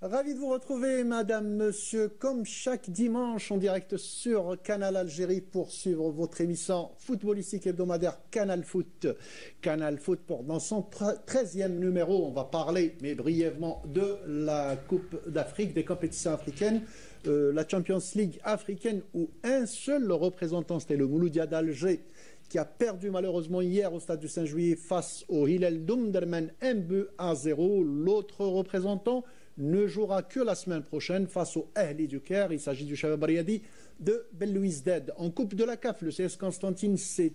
Ravi de vous retrouver, madame, monsieur, comme chaque dimanche en direct sur Canal Algérie pour suivre votre émission footballistique hebdomadaire Canal Foot. Canal Foot dans son 13e numéro, on va parler, mais brièvement, de la Coupe d'Afrique, des compétitions africaines, la Champions League africaine où un seul représentant, c'était le Mouloudia d'Alger, qui a perdu malheureusement hier au stade du Saint-Juillet face au Hilal d'Omdurman 1-0. L'autre représentant ne jouera que la semaine prochaine face au Ahli du Caire. Il s'agit du Shabab Riyadi de Belouizdad. En Coupe de la CAF, le CS Constantine s'est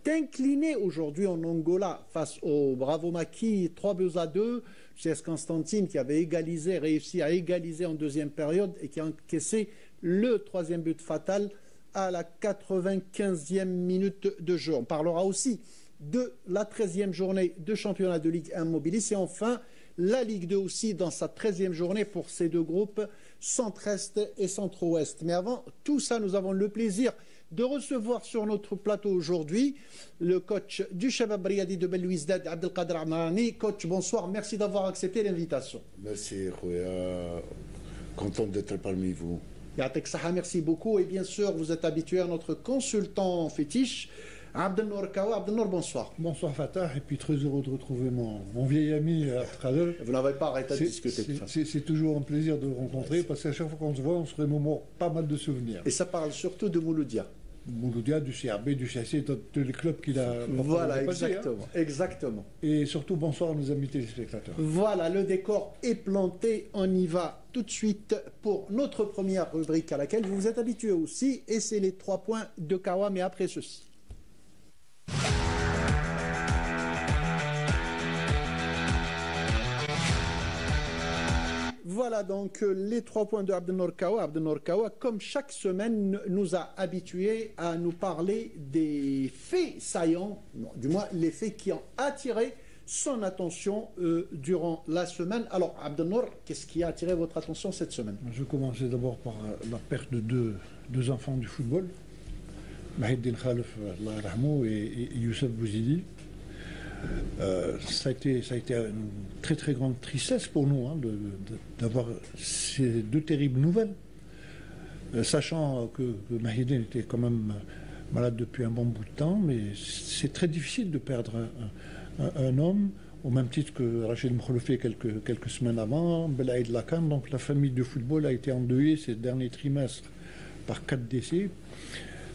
incliné aujourd'hui en Angola face au Bravo Maki 3-2. Le CS Constantine qui avait réussi à égaliser en deuxième période et qui a encaissé le troisième but fatal à la 95e minute de jeu. On parlera aussi de la 13e journée de championnat de Ligue 1 Mobilis et enfin la Ligue 2 aussi dans sa 13e journée pour ces deux groupes, Centre-Est et Centre-Ouest. Mais avant tout ça, nous avons le plaisir de recevoir sur notre plateau aujourd'hui le coach du Shabab Riyadi de Belouizdad, Abdelkader Amrani. Coach, bonsoir, merci d'avoir accepté l'invitation. Merci, Khouya. Content d'être parmi vous. Yatek Saha, merci beaucoup. Et bien sûr, vous êtes habitué à notre consultant fétiche, Abdelnour Kawa. Abdelnour, bonsoir. Bonsoir Fatah, et puis très heureux de retrouver mon vieil ami Abdelkader. Vous n'avez pas arrêté de discuter. C'est toujours un plaisir de le rencontrer, parce qu'à chaque fois qu'on se voit, on se remémore pas mal de souvenirs. Et ça parle surtout de Mouloudia. Mouloudia, du CRB, du CAC, de tous les clubs qu'il a... Voilà, exactement, exactement. Et surtout, bonsoir à nos amis téléspectateurs. Voilà, le décor est planté. On y va tout de suite pour notre première rubrique à laquelle vous vous êtes habitués aussi. Et c'est les 3 points de Kawa, mais après ceci. Voilà donc les 3 points de Abdelnour Kawa. Abdelnour Kawa, comme chaque semaine, nous a habitués à nous parler des faits saillants, du moins les faits qui ont attiré son attention durant la semaine. Alors Abdelnour, qu'est-ce qui a attiré votre attention cette semaine? Je vais commencer d'abord par la perte de deux enfants du football, Mahiddin Khalef et Youssef Bouzidi. Ça a été une très très grande tristesse pour nous d'avoir ces deux terribles nouvelles, sachant que Mahiddin était quand même malade depuis un bon bout de temps, mais c'est très difficile de perdre un homme, au même titre que Rachid Mkholofi quelques semaines avant, Belaïd Lakan. Donc la famille de football a été endeuillée ces derniers trimestres par 4 décès.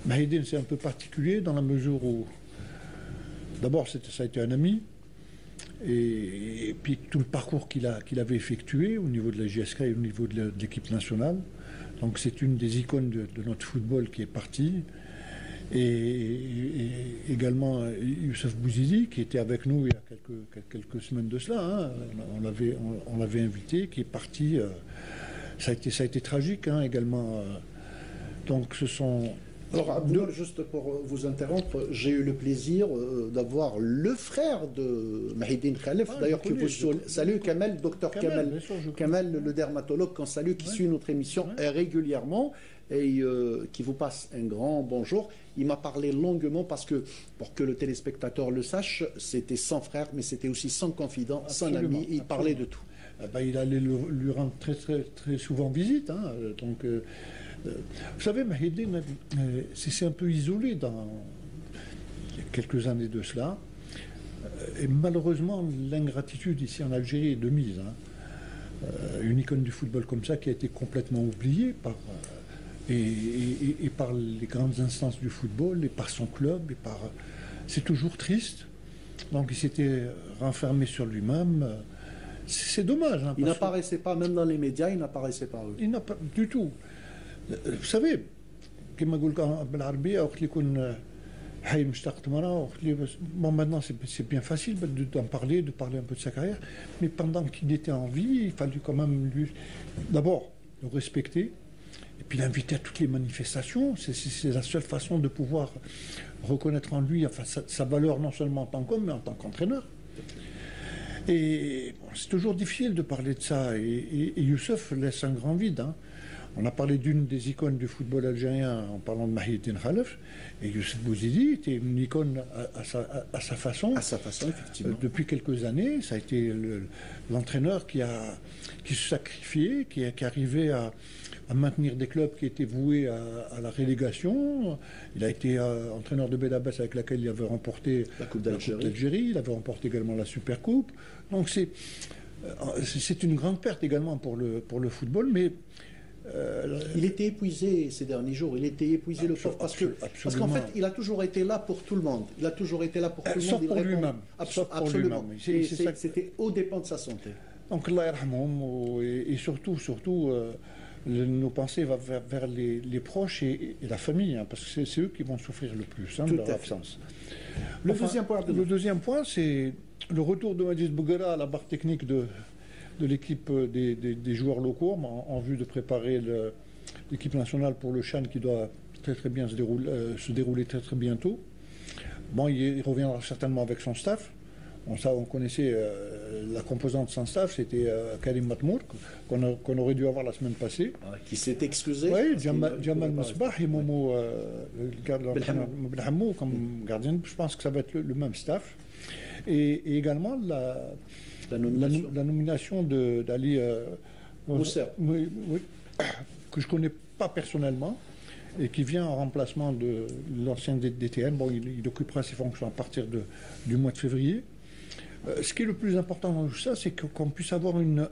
Mahiddin, c'est un peu particulier dans la mesure où d'abord, ça a été un ami, et puis tout le parcours qu'il avait effectué au niveau de la JSK et au niveau de l'équipe nationale. Donc c'est une des icônes de notre football qui est partie. Et également Youssef Bouzidi, qui était avec nous il y a quelques semaines de cela. On l'avait invité, qui est parti. Ça a été tragique également. Donc ce sont... Alors, Abdelnour, juste pour vous interrompre, j'ai eu le plaisir d'avoir le frère de Mahiddin Khalef, d'ailleurs, que vous saluez, Kamel, docteur Kamel, le dermatologue qu'on salue, qui suit notre émission régulièrement et qui vous passe un grand bonjour. Il m'a parlé longuement parce que, pour que le téléspectateur le sache, c'était son frère, mais c'était aussi son confident, son ami, il parlait de tout. Il allait lui rendre très, très, très souvent visite, donc... vous savez, Mahiddin s'est un peu isolé dans quelques années de cela. Et malheureusement, l'ingratitude ici en Algérie est de mise. Une icône du football comme ça qui a été complètement oubliée et par les grandes instances du football et par son club. C'est toujours triste. Donc il s'était renfermé sur lui-même. C'est dommage. Il n'apparaissait pas, même dans les médias, il n'apparaissait pas. Il n'a pas du tout. Vous savez, comme je l'ai dit, bon, maintenant c'est bien facile d'en parler, de parler un peu de sa carrière, mais pendant qu'il était en vie, il fallait quand même lui, d'abord, le respecter, et puis l'inviter à toutes les manifestations. C'est la seule façon de pouvoir reconnaître en lui sa valeur, non seulement en tant qu'homme, mais en tant qu'entraîneur. Et bon, c'est toujours difficile de parler de ça, et Youssef laisse un grand vide. On a parlé d'une des icônes du football algérien en parlant de Mahiedine Khalef, et Youssef Bouzidi était une icône à sa façon. À sa façon, effectivement. Depuis quelques années, ça a été l'entraîneur qui se sacrifiait, qui arrivait à maintenir des clubs qui étaient voués à la relégation. Il a été entraîneur de Bédabès avec laquelle il avait remporté la Coupe d'Algérie. Il avait remporté également la Supercoupe. Donc c'est une grande perte également pour le football, mais il était épuisé ces derniers jours, il était épuisé le pauvre parce qu'en fait il a toujours été là pour tout le monde, il a toujours été là pour tout le monde. Sauf pour lui-même. Absolument. C'était aux dépens de sa santé. Donc Allah yarhamhum, et surtout nos pensées vont vers les proches et la famille, hein, parce que c'est eux qui vont souffrir le plus de leur absence. Le deuxième point, c'est le retour de Majid Bouguera à la barre technique de l'équipe des joueurs locaux en vue de préparer l'équipe nationale pour le CHAN qui doit très bien se dérouler très bientôt. Bon, il reviendra certainement avec son staff. On connaissait la composante de son staff, c'était Karim Matmour, qu'on aurait dû avoir la semaine passée. Qui s'est excusé. Oui, Jamal Mesbah et Momo Belhamou comme gardien. Je pense que ça va être le même staff. Et également la nomination d'Ali Mousser, que je ne connais pas personnellement et qui vient en remplacement de l'ancien DTN. Bon, il occupera ses fonctions à partir du mois de février. Ce qui est le plus important dans tout ça, c'est qu'on puisse avoir une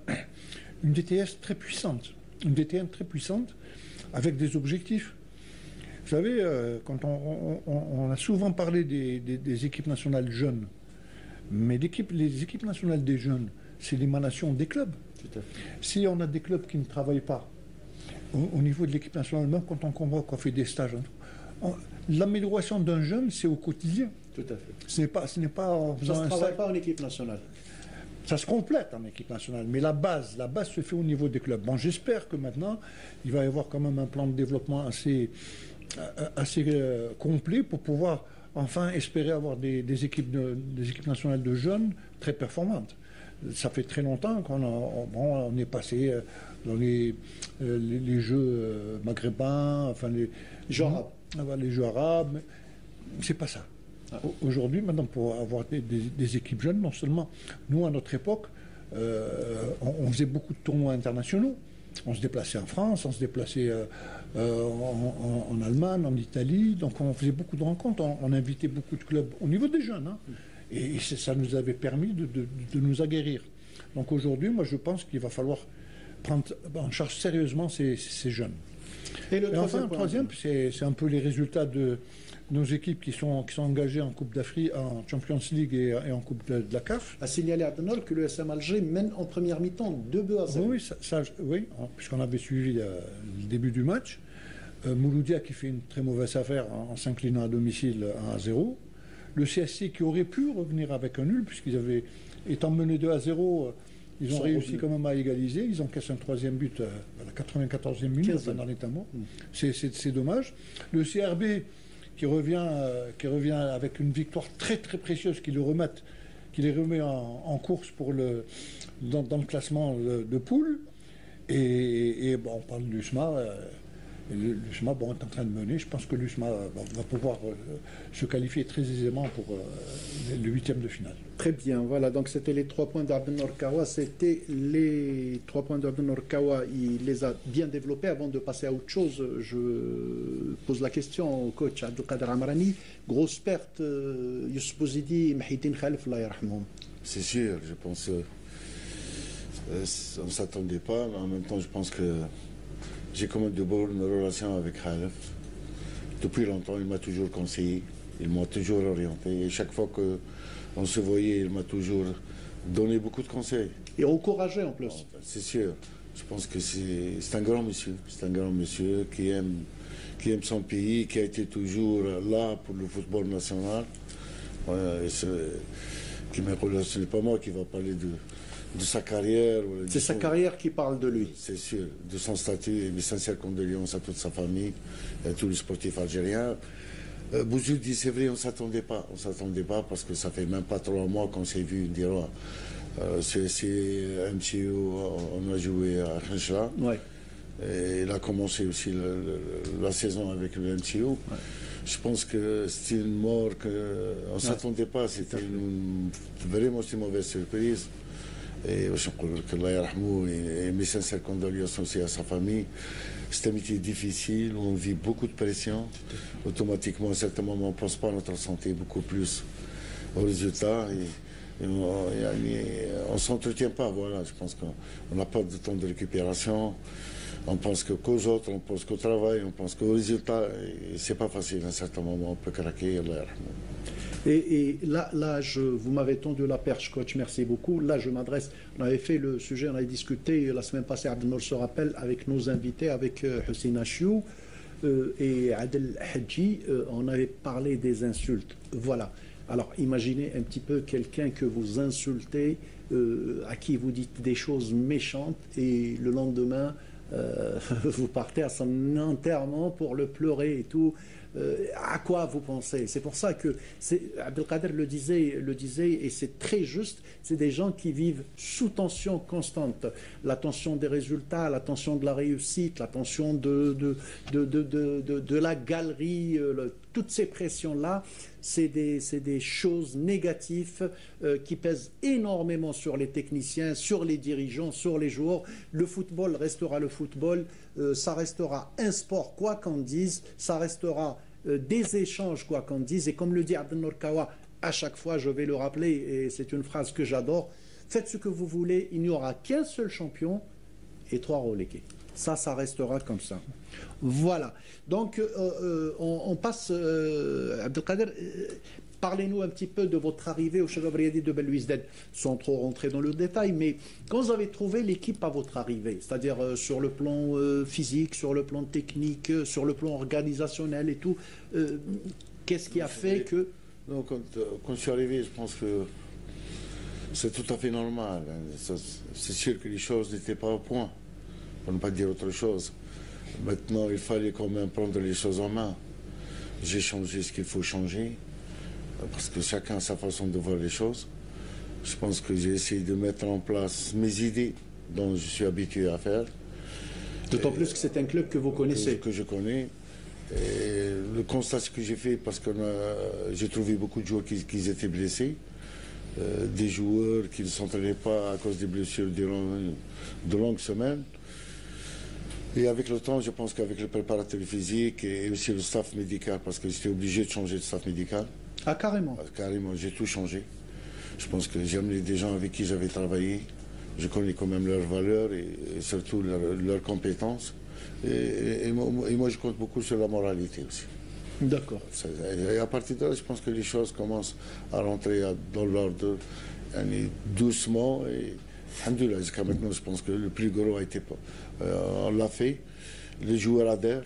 DTS très puissante, une DTN très puissante avec des objectifs. Vous savez, quand on a souvent parlé des équipes nationales jeunes, mais les équipes nationales des jeunes, c'est l'émanation des clubs. Tout à fait. Si on a des clubs qui ne travaillent pas, au niveau de l'équipe nationale, même quand on convoque, on fait des stages, l'amélioration d'un jeune, c'est au quotidien. Tout à fait. Ce n'est pas en faisant ça ne se travaille pas en équipe nationale. Ça se complète en équipe nationale, mais la base se fait au niveau des clubs. Bon, j'espère que maintenant, il va y avoir quand même un plan de développement assez complet pour pouvoir enfin espérer avoir des équipes nationales de jeunes très performantes. Ça fait très longtemps qu'on est passé dans les jeux maghrébins, enfin les jeux arabes. Les jeux arabes, c'est pas ça. Aujourd'hui, maintenant, pour avoir des équipes jeunes, non seulement, nous, à notre époque, on faisait beaucoup de tournois internationaux. On se déplaçait en France, on se déplaçait en Allemagne, en Italie. Donc, on faisait beaucoup de rencontres. On invitait beaucoup de clubs au niveau des jeunes. Hein, et ça nous avait permis de nous aguerrir. Donc, aujourd'hui, moi, je pense qu'il va falloir prendre en charge sérieusement ces jeunes. Et le troisième, c'est un peu les résultats de nos équipes qui sont engagées en Coupe d'Afrique, en Champions League et en Coupe de la CAF. A signalé à Denol que le SM Alger mène en première mi-temps 2-0. Oui, puisqu'on avait suivi le début du match. Mouloudia qui fait une très mauvaise affaire en s'inclinant à domicile 1-0. Le CSC qui aurait pu revenir avec un nul, puisqu'ils avaient, étant menés 2-0, ils ont réussi quand même à égaliser. Ils encaissent un troisième but à la 94e minute dans les temps. C'est dommage. Le CRB qui revient avec une victoire très très précieuse qui les remet en course dans le classement de poule. Et bon, on parle de l'USMA. L'USMA est en train de mener. Je pense que l'USMA va pouvoir se qualifier très aisément pour le 8e de finale. Très bien, voilà, donc c'était les 3 points d'Abdelnour Kawa. C'était les 3 points d'Abdelnour Kawa. Il les a bien développés. Avant de passer à autre chose, je pose la question au coach Abdelkader Amrani. Grosse perte, Youssef Bouzidi, Mahiedine Khalef, Allah yarhamhum. C'est sûr, je pense on ne s'attendait pas, mais en même temps, je pense que j'ai quand même de bonnes relations avec Khalef. Depuis longtemps, il m'a toujours conseillé, il m'a toujours orienté. Et chaque fois qu'on se voyait, il m'a toujours donné beaucoup de conseils. Et encouragé en plus. C'est sûr. Je pense que c'est un grand monsieur. C'est un grand monsieur qui aime son pays, qui a été toujours là pour le football national. Qui me relève, ce n'est pas moi qui va parler de sa carrière. C'est sa carrière qui parle de lui. C'est sûr, de son statut, et mes sincères condoléances à toute sa famille, à tous les sportifs algériens. Bouzidi, c'est vrai, on ne s'attendait pas parce que ça fait même pas 3 mois qu'on s'est vu dire c'est MCO, on a joué à Khenchla. Ouais. Et il a commencé aussi la saison avec le MCO. Ouais. Je pense que c'était une mort qu'on ne s'attendait pas. C'était vraiment une mauvaise surprise. Et je pense qu'Allah yarhamou et mes sincères condoléances aussi à sa famille. C'est un métier difficile, on vit beaucoup de pression. Automatiquement, à certains moments, on ne pense pas à notre santé, beaucoup plus aux résultats. Et on ne s'entretient pas, voilà. Je pense qu'on n'a pas de temps de récupération. On pense qu'aux autres, on pense qu'au travail, on pense qu'aux résultats. C'est pas facile, à un certain moment, on peut craquer. Allah yarhamou. Et là, vous m'avez tendu la perche, coach, merci beaucoup. Là, je m'adresse, on avait fait le sujet, on avait discuté la semaine passée, Abdelnour se rappelle, avec nos invités, avec Hussein Achiou et Adel Hadji, on avait parlé des insultes. Voilà. Alors, imaginez un petit peu quelqu'un que vous insultez, à qui vous dites des choses méchantes, et le lendemain, vous partez à son enterrement pour le pleurer et tout. À quoi vous pensez? C'est pour ça que Abdelkader le disait et c'est très juste, c'est des gens qui vivent sous tension constante. La tension des résultats, la tension de la réussite, la tension de la galerie, toutes ces pressions-là, c'est des choses négatives qui pèsent énormément sur les techniciens, sur les dirigeants, sur les joueurs. Le football restera le football, ça restera un sport, quoi qu'on dise, ça restera des échanges, quoi qu'on dise. Et comme le dit Abdelnour Kawa, à chaque fois, je vais le rappeler, et c'est une phrase que j'adore, faites ce que vous voulez, il n'y aura qu'un seul champion et 3 relégués. Ça restera comme ça. Voilà. Donc, on passe, Abdelkader, parlez-nous un petit peu de votre arrivée au Shabab Riyadi de Belouizdad, sans trop rentrer dans le détail, mais quand vous avez trouvé l'équipe à votre arrivée, c'est-à-dire sur le plan physique, sur le plan technique, sur le plan organisationnel et tout, qu'est-ce qui a fait que... Non, quand je suis arrivé, je pense que c'est tout à fait normal. C'est sûr que les choses n'étaient pas au point, pour ne pas dire autre chose. Maintenant, il fallait quand même prendre les choses en main. J'ai changé ce qu'il faut changer, parce que chacun a sa façon de voir les choses. Je pense que j'ai essayé de mettre en place mes idées dont je suis habitué à faire. D'autant plus que c'est un club que vous connaissez. Que je connais. Et le constat que j'ai fait, parce que j'ai trouvé beaucoup de joueurs qui étaient blessés, des joueurs qui ne s'entraînaient pas à cause des blessures de longues semaines. Et avec le temps, je pense qu'avec le préparateur physique et aussi le staff médical, parce que j'étais obligé de changer de staff médical. Ah, carrément? Carrément, j'ai tout changé. Je pense que j'ai amené des gens avec qui j'avais travaillé. Je connais quand même leurs valeurs et surtout leurs compétences. Et moi, je compte beaucoup sur la moralité aussi. D'accord. Et à partir de là, je pense que les choses commencent à rentrer dans l'ordre doucement. Et alhamdoulilah, jusqu'à maintenant, je pense que le plus gros a été... on l'a fait. Les joueurs adhèrent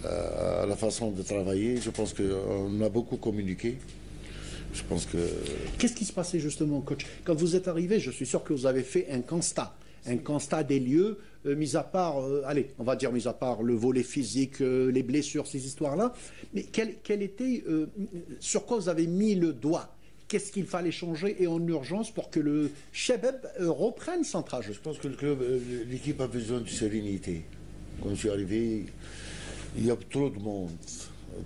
à la façon de travailler. Je pense qu'on a beaucoup communiqué. Je pense que... Qu'est-ce qui se passait justement, coach? Quand vous êtes arrivé, je suis sûr que vous avez fait un constat des lieux, mis à part, allez, on va dire mis à part le volet physique, les blessures, ces histoires-là. Mais quel était, sur quoi vous avez mis le doigt? Qu'est-ce qu'il fallait changer et en urgence pour que le Shabab reprenne son trajet? Je pense que l'équipe a besoin de sérénité. Quand je suis arrivé, il y a trop de monde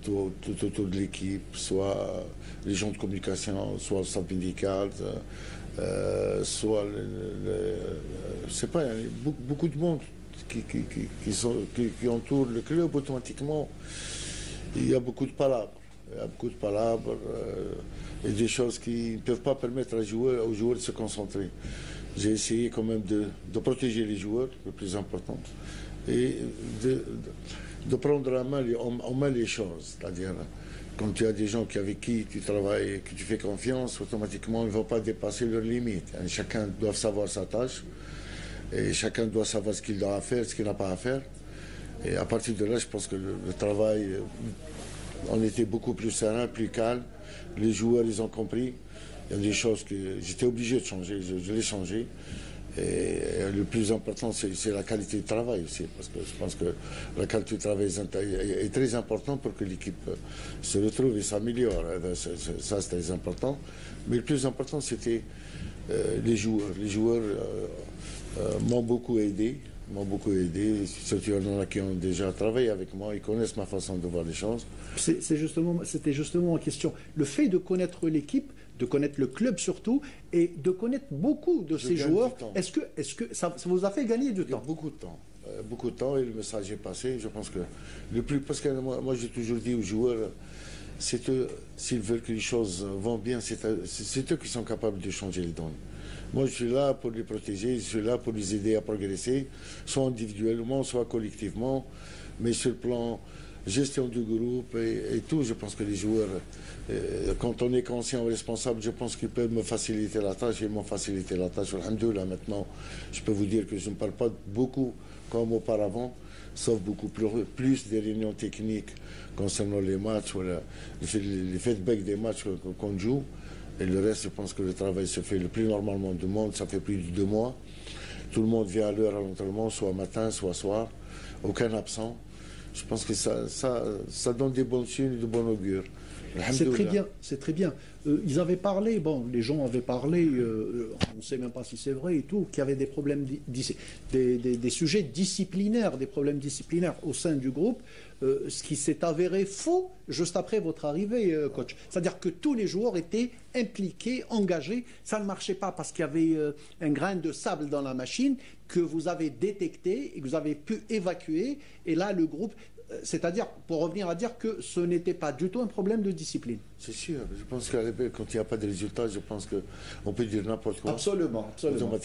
tout autour de l'équipe, soit les gens de communication, soit le staff médical, soit je sais pas, il y a beaucoup de monde qui entoure le club automatiquement. Il y a beaucoup de palabres. Et des choses qui ne peuvent pas permettre aux joueurs de se concentrer. J'ai essayé quand même de protéger les joueurs, le plus important, et de prendre en main les choses. C'est-à-dire, quand tu as des gens avec qui tu travailles et que tu fais confiance, automatiquement, ils ne vont pas dépasser leurs limites. Et chacun doit savoir sa tâche, et chacun doit savoir ce qu'il a à faire, ce qu'il n'a pas à faire. Et à partir de là, je pense que le travail, on était beaucoup plus serein, plus calme. Les joueurs, ils ont compris. Il y a des choses que j'étais obligé de changer, je l'ai changé. Et le plus important, c'est la qualité de travail aussi, parce que je pense que la qualité de travail est très importante pour que l'équipe se retrouve et s'améliore. Ça, c'est très important. Mais le plus important, c'était les joueurs. Les joueurs m'ont beaucoup aidé m'ont beaucoup aidé. Surtout, il y en a qui ont déjà travaillé avec moi, ils connaissent ma façon de voir les choses. C'était justement en question. Le fait de connaître l'équipe, de connaître le club surtout, et de connaître beaucoup de ces joueurs, est-ce que ça vous a fait gagner du temps? Beaucoup de temps. Beaucoup de temps, et le message est passé. Je pense que parce que moi j'ai toujours dit aux joueurs, c'est eux, s'ils veulent que les choses vont bien, c'est eux qui sont capables de changer les données. Moi, je suis là pour les protéger, je suis là pour les aider à progresser, soit individuellement, soit collectivement, mais sur le plan gestion du groupe et tout, je pense que les joueurs, quand on est conscient et responsable, je pense qu'ils peuvent me faciliter la tâche, et m'ont facilité la tâche. Alhamdoulilah, maintenant, je peux vous dire que je ne parle pas beaucoup comme auparavant, sauf beaucoup plus des réunions techniques concernant les matchs, voilà, les feedbacks des matchs qu'on joue. Et le reste, je pense que le travail se fait le plus normalement du monde. Ça fait plus de 2 mois. Tout le monde vient à l'heure à l'entraînement, soit matin, soit soir. Aucun absent. Je pense que ça donne des bons signes et de bon augure. C'est très bien, c'est très bien. Ils avaient parlé, les gens avaient parlé, on ne sait même pas si c'est vrai et tout, qu'il y avait des problèmes, des sujets disciplinaires, des problèmes disciplinaires au sein du groupe, ce qui s'est avéré faux juste après votre arrivée, coach. C'est-à-dire que tous les joueurs étaient impliqués, engagés. Ça ne marchait pas parce qu'il y avait un grain de sable dans la machine que vous avez détecté et que vous avez pu évacuer. Et là, le groupe... C'est-à-dire, pour revenir à dire que ce n'était pas du tout un problème de discipline. C'est sûr. Je pense qu'à l'époque, quand il n'y a pas de résultat, je pense qu'on peut dire n'importe quoi. Absolument, absolument.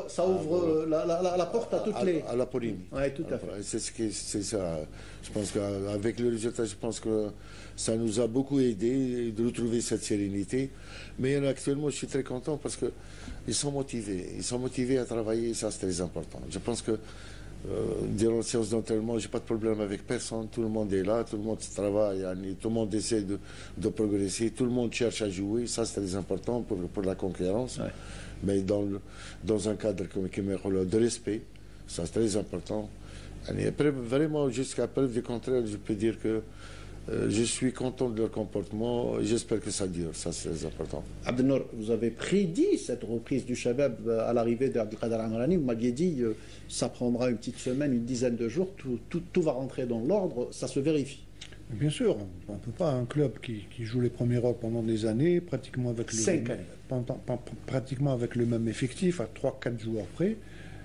Ça ouvre la porte à toutes les... À la polémique. Oui, tout à fait. C'est ça. Je pense qu'avec le résultat, je pense que ça nous a beaucoup aidé de retrouver cette sérénité. Mais actuellement, je suis très content parce qu'ils sont motivés. Ils sont motivés à travailler et ça, c'est très important. Je pense que durant la séance d'entraînement, je n'ai pas de problème avec personne. Tout le monde est là, tout le monde travaille, tout le monde essaie de progresser, tout le monde cherche à jouer. Ça, c'est très important pour la concurrence. Ouais. Mais dans un cadre de respect, ça, c'est très important. Et après, vraiment, jusqu'à preuve du contraire, je peux dire que je suis content de leur comportement et j'espère que ça dure. Ça, c'est très important. Abdelnour, vous avez prédit cette reprise du Shabab à l'arrivée d'Abdelkader Amrani. Vous m'aviez dit ça prendra une petite semaine, une dizaine de jours, tout va rentrer dans l'ordre, ça se vérifie. Bien sûr, on ne peut pas un club qui joue les premiers rôles pendant des années, pratiquement avec le même effectif, à 3-4 joueurs près.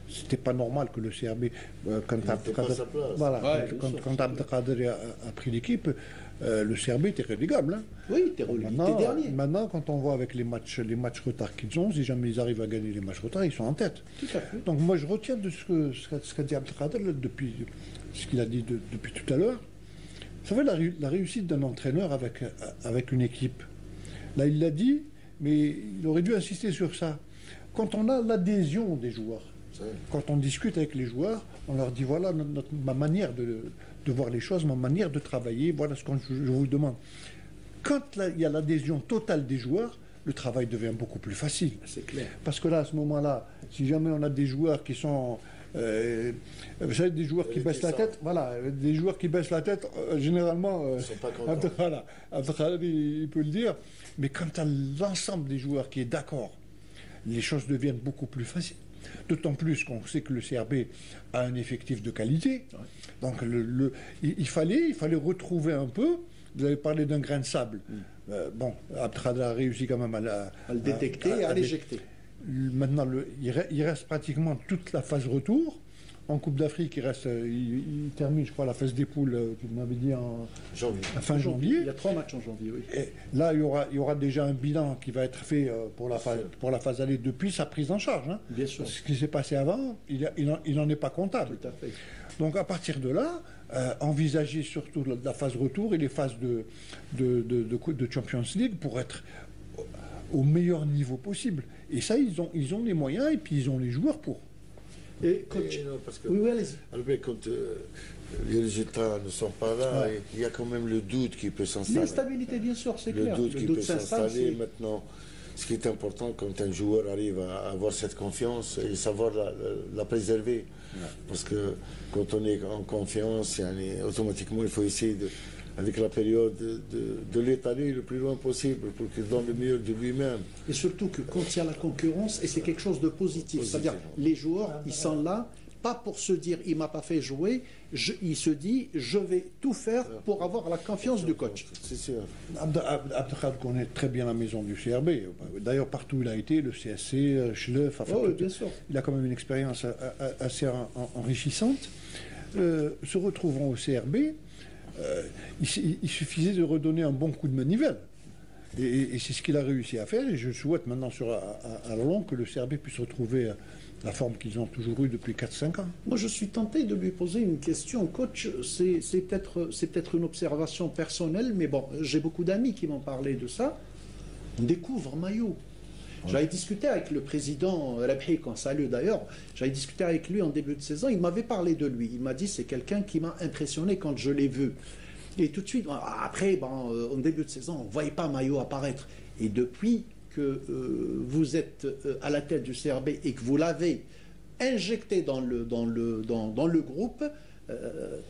C'était pas normal que le CRB, quand Abdelkader a pris l'équipe, le CRB était relégable. Hein. Oui, il était dernier. Maintenant, quand on voit avec les matchs retard qu'ils ont, si jamais ils arrivent à gagner les matchs retard, ils sont en tête. Tout à fait. Donc moi, je retiens de ce qu'a dit Abdelkader depuis ce qu'il a dit depuis tout à l'heure. Vous savez, la réussite d'un entraîneur avec une équipe. Là, il l'a dit, mais il aurait dû insister sur ça. Quand on a l'adhésion des joueurs, quand on discute avec les joueurs, on leur dit voilà ma manière de voir les choses, ma manière de travailler, voilà ce que je vous demande. Quand il y a l'adhésion totale des joueurs, le travail devient beaucoup plus facile. C'est clair. Parce que là, à ce moment-là, si jamais on a des joueurs qui sont... vous savez, des joueurs qui baissent la tête, voilà, des joueurs qui baissent la tête, généralement, il peut le dire, mais quand tu as l'ensemble des joueurs qui est d'accord, les choses deviennent beaucoup plus faciles. D'autant plus qu'on sait que le CRB a un effectif de qualité. Ouais. Donc il fallait retrouver un peu. Vous avez parlé d'un grain de sable. Abdelkader a réussi quand même à le détecter et à l'éjecter. Maintenant, il reste pratiquement toute la phase retour. En Coupe d'Afrique, il termine, je crois, la phase des poules, tu m'avais dit, fin janvier. Il y a 3 matchs en janvier, oui. Et là, il y aura déjà un bilan qui va être fait pour la phase allée depuis sa prise en charge. Hein. Bien sûr. Ce qui s'est passé avant, il n'en est pas comptable. Tout à fait. Donc, à partir de là, envisager surtout la phase retour et les phases de Champions League pour être au meilleur niveau possible. Et ça, ils ont les moyens et puis ils ont les joueurs pour. Et coach, non, parce que, oui, allez-y. Quand les résultats ne sont pas là, il y a quand même le doute qui peut s'installer. L'instabilité, bien sûr, c'est clair. Le doute qui peut s'installer maintenant. Ce qui est important quand un joueur arrive à avoir cette confiance et savoir la préserver. Ouais. Parce que quand on est en confiance, automatiquement, il faut essayer avec la période, de l'étaler le plus loin possible pour qu'il donne le meilleur de lui-même. Et surtout que quand il y a la concurrence, et c'est quelque chose de positif, c'est-à-dire les joueurs, ils sont là pas pour se dire il m'a pas fait jouer, il se dit je vais tout faire pour avoir la confiance du coach. C'est sûr. Abdelkhad connaît très bien la maison du CRB. D'ailleurs, partout où il a été, le CSC, Schleuf, enfin, bien sûr. Il a quand même une expérience assez enrichissante. Se retrouvant au CRB, il suffisait de redonner un bon coup de manivelle. Et c'est ce qu'il a réussi à faire. Et je souhaite maintenant à long que le CRB puisse retrouver la forme qu'ils ont toujours eue depuis 4-5 ans. Moi, je suis tenté de lui poser une question. Coach, c'est peut-être une observation personnelle, mais bon, j'ai beaucoup d'amis qui m'ont parlé de ça. On découvre Mayo. J'avais discuté avec le président Rabhi, qu'on salue d'ailleurs, j'avais discuté avec lui en début de saison, il m'avait parlé de lui. Il m'a dit c'est quelqu'un qui m'a impressionné quand je l'ai vu. Et tout de suite, après, en début de saison, on ne voyait pas Mayo apparaître. Et depuis que vous êtes à la tête du CRB et que vous l'avez injecté dans le groupe,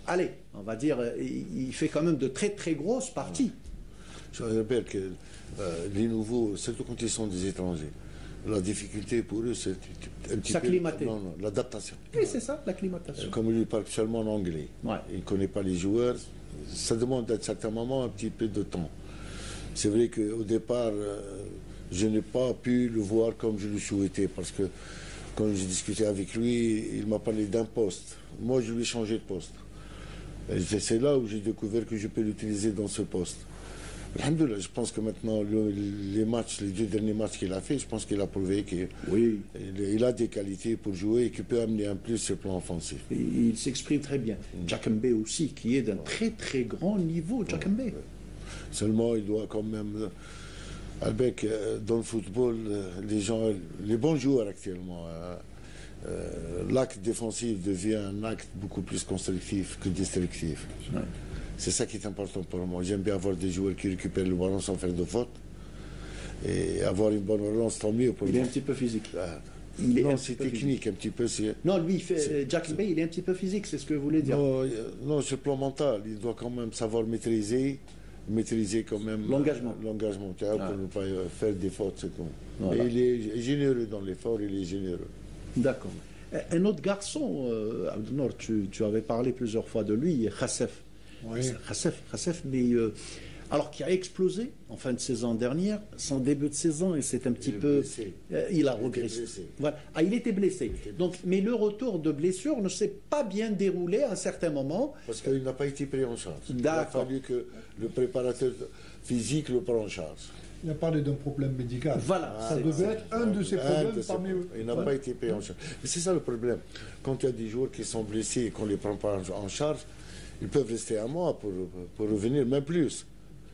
allez, on va dire, il fait quand même de très très grosses parties. Je rappelle que les nouveaux, surtout quand ils sont des étrangers, la difficulté pour eux, c'est un petit S'acclimater. Non, l'adaptation. Oui, c'est ça, l'acclimatation. Comme lui, il parle seulement en anglais. Ouais. Il ne connaît pas les joueurs. Ça demande à certains moments un petit peu de temps. C'est vrai qu'au départ, je n'ai pas pu le voir comme je le souhaitais parce que quand j'ai discuté avec lui, il m'a parlé d'un poste. Moi, je lui ai changé de poste. C'est là où j'ai découvert que je peux l'utiliser dans ce poste. Alhamdoulilah, je pense que maintenant, les 2 derniers matchs qu'il a fait, je pense qu'il a prouvé qu'il a des qualités pour jouer et qu'il peut amener un plus sur le plan offensif. Et il s'exprime très bien. Djakembe aussi, qui est d'un très très grand niveau, Djakembe. Seulement, il doit quand même... Avec, dans le football, les bons joueurs actuellement, l'acte défensif devient un acte beaucoup plus constructif que destructif. Ouais. C'est ça qui est important pour moi. J'aime bien avoir des joueurs qui récupèrent le ballon sans faire de faute. Et avoir une bonne relance, tant mieux pour lui. Il est un petit peu physique. Non, c'est technique, un petit peu. Non, lui, Djakembe, il est un petit peu physique, c'est ce que vous voulez dire. Non, sur le plan mental, il doit quand même savoir maîtriser quand même l'engagement, pour ne pas faire des fautes, c'est tout. Voilà. Et il est généreux dans l'effort, il est généreux. D'accord. Un autre garçon, Abdelnour, tu avais parlé plusieurs fois de lui, Khassef. Oui. Khassef, mais alors qui a explosé en fin de saison dernière, son début de saison, et c'est un petit peu, il a régressé. Voilà. Il était blessé. Donc, mais le retour de blessure ne s'est pas bien déroulé à un certain moment. Parce qu'il n'a pas été pris en charge. Il a fallu que le préparateur physique le prenne en charge. Il a parlé d'un problème médical. Voilà. Ça devait être un de ses problèmes parmi eux. Il n'a pas été pris en charge. Mais c'est ça le problème. Quand il y a des joueurs qui sont blessés et qu'on ne les prend pas en charge, ils peuvent rester un mois pour revenir, même plus.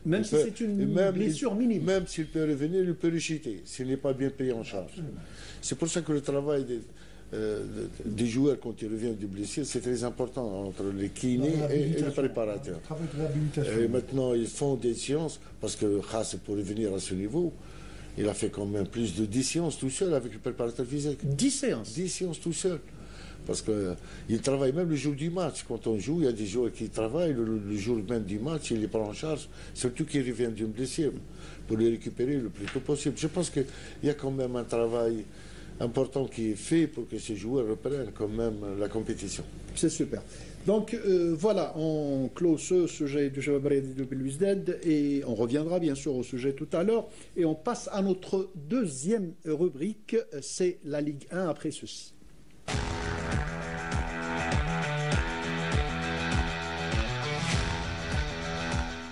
Même si c'est une blessure minime. Même s'il peut revenir, il peut rechuter, s'il n'est pas bien payé en charge. C'est pour ça que le travail des joueurs quand ils reviennent du blessure, c'est très important entre les kinés et le préparateur. Et maintenant, ils font des séances, parce que Khass, pour revenir à ce niveau, il a fait quand même plus de 10 séances tout seul avec le préparateur physique. 10 séances 10 séances tout seul. Parce qu'il travaille même le jour du match. Quand on joue, il y a des joueurs qui travaillent le jour même du match, il les prend en charge, surtout qu'ils reviennent d'une blessure, pour les récupérer le plus tôt possible. Je pense qu'il y a quand même un travail important qui est fait pour que ces joueurs reprennent quand même la compétition. C'est super. Donc voilà, on clôt ce sujet du Jababari de Belouizdad et on reviendra bien sûr au sujet tout à l'heure. Et on passe à notre deuxième rubrique, c'est la Ligue 1 après ceci.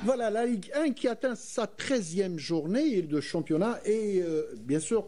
Voilà, la Ligue 1 qui atteint sa 13e journée de championnat et bien sûr,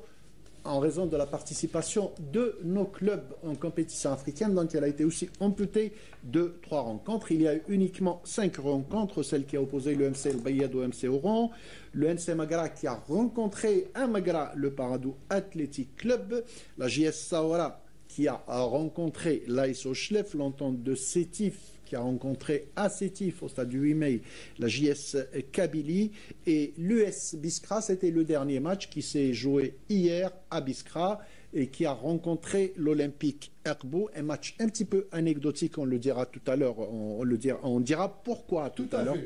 en raison de la participation de nos clubs en compétition africaine, donc elle a été aussi amputée de 3 rencontres. Il y a eu uniquement 5 rencontres, celle qui a opposé le MC El Bayad au MC Oran, le MC Magra qui a rencontré un Magra, le Paradou Athletic Club, la JS Sahara qui a rencontré l'AS Ochlef, l'entente de Sétif qui a rencontré à Sétif au stade du 8 mai la JS Kabylie et l'US Biskra. C'était le dernier match qui s'est joué hier à Biskra et qui a rencontré l'Olympique Erbou. Un match un petit peu anecdotique, on le dira tout à l'heure, on dira pourquoi tout à l'heure.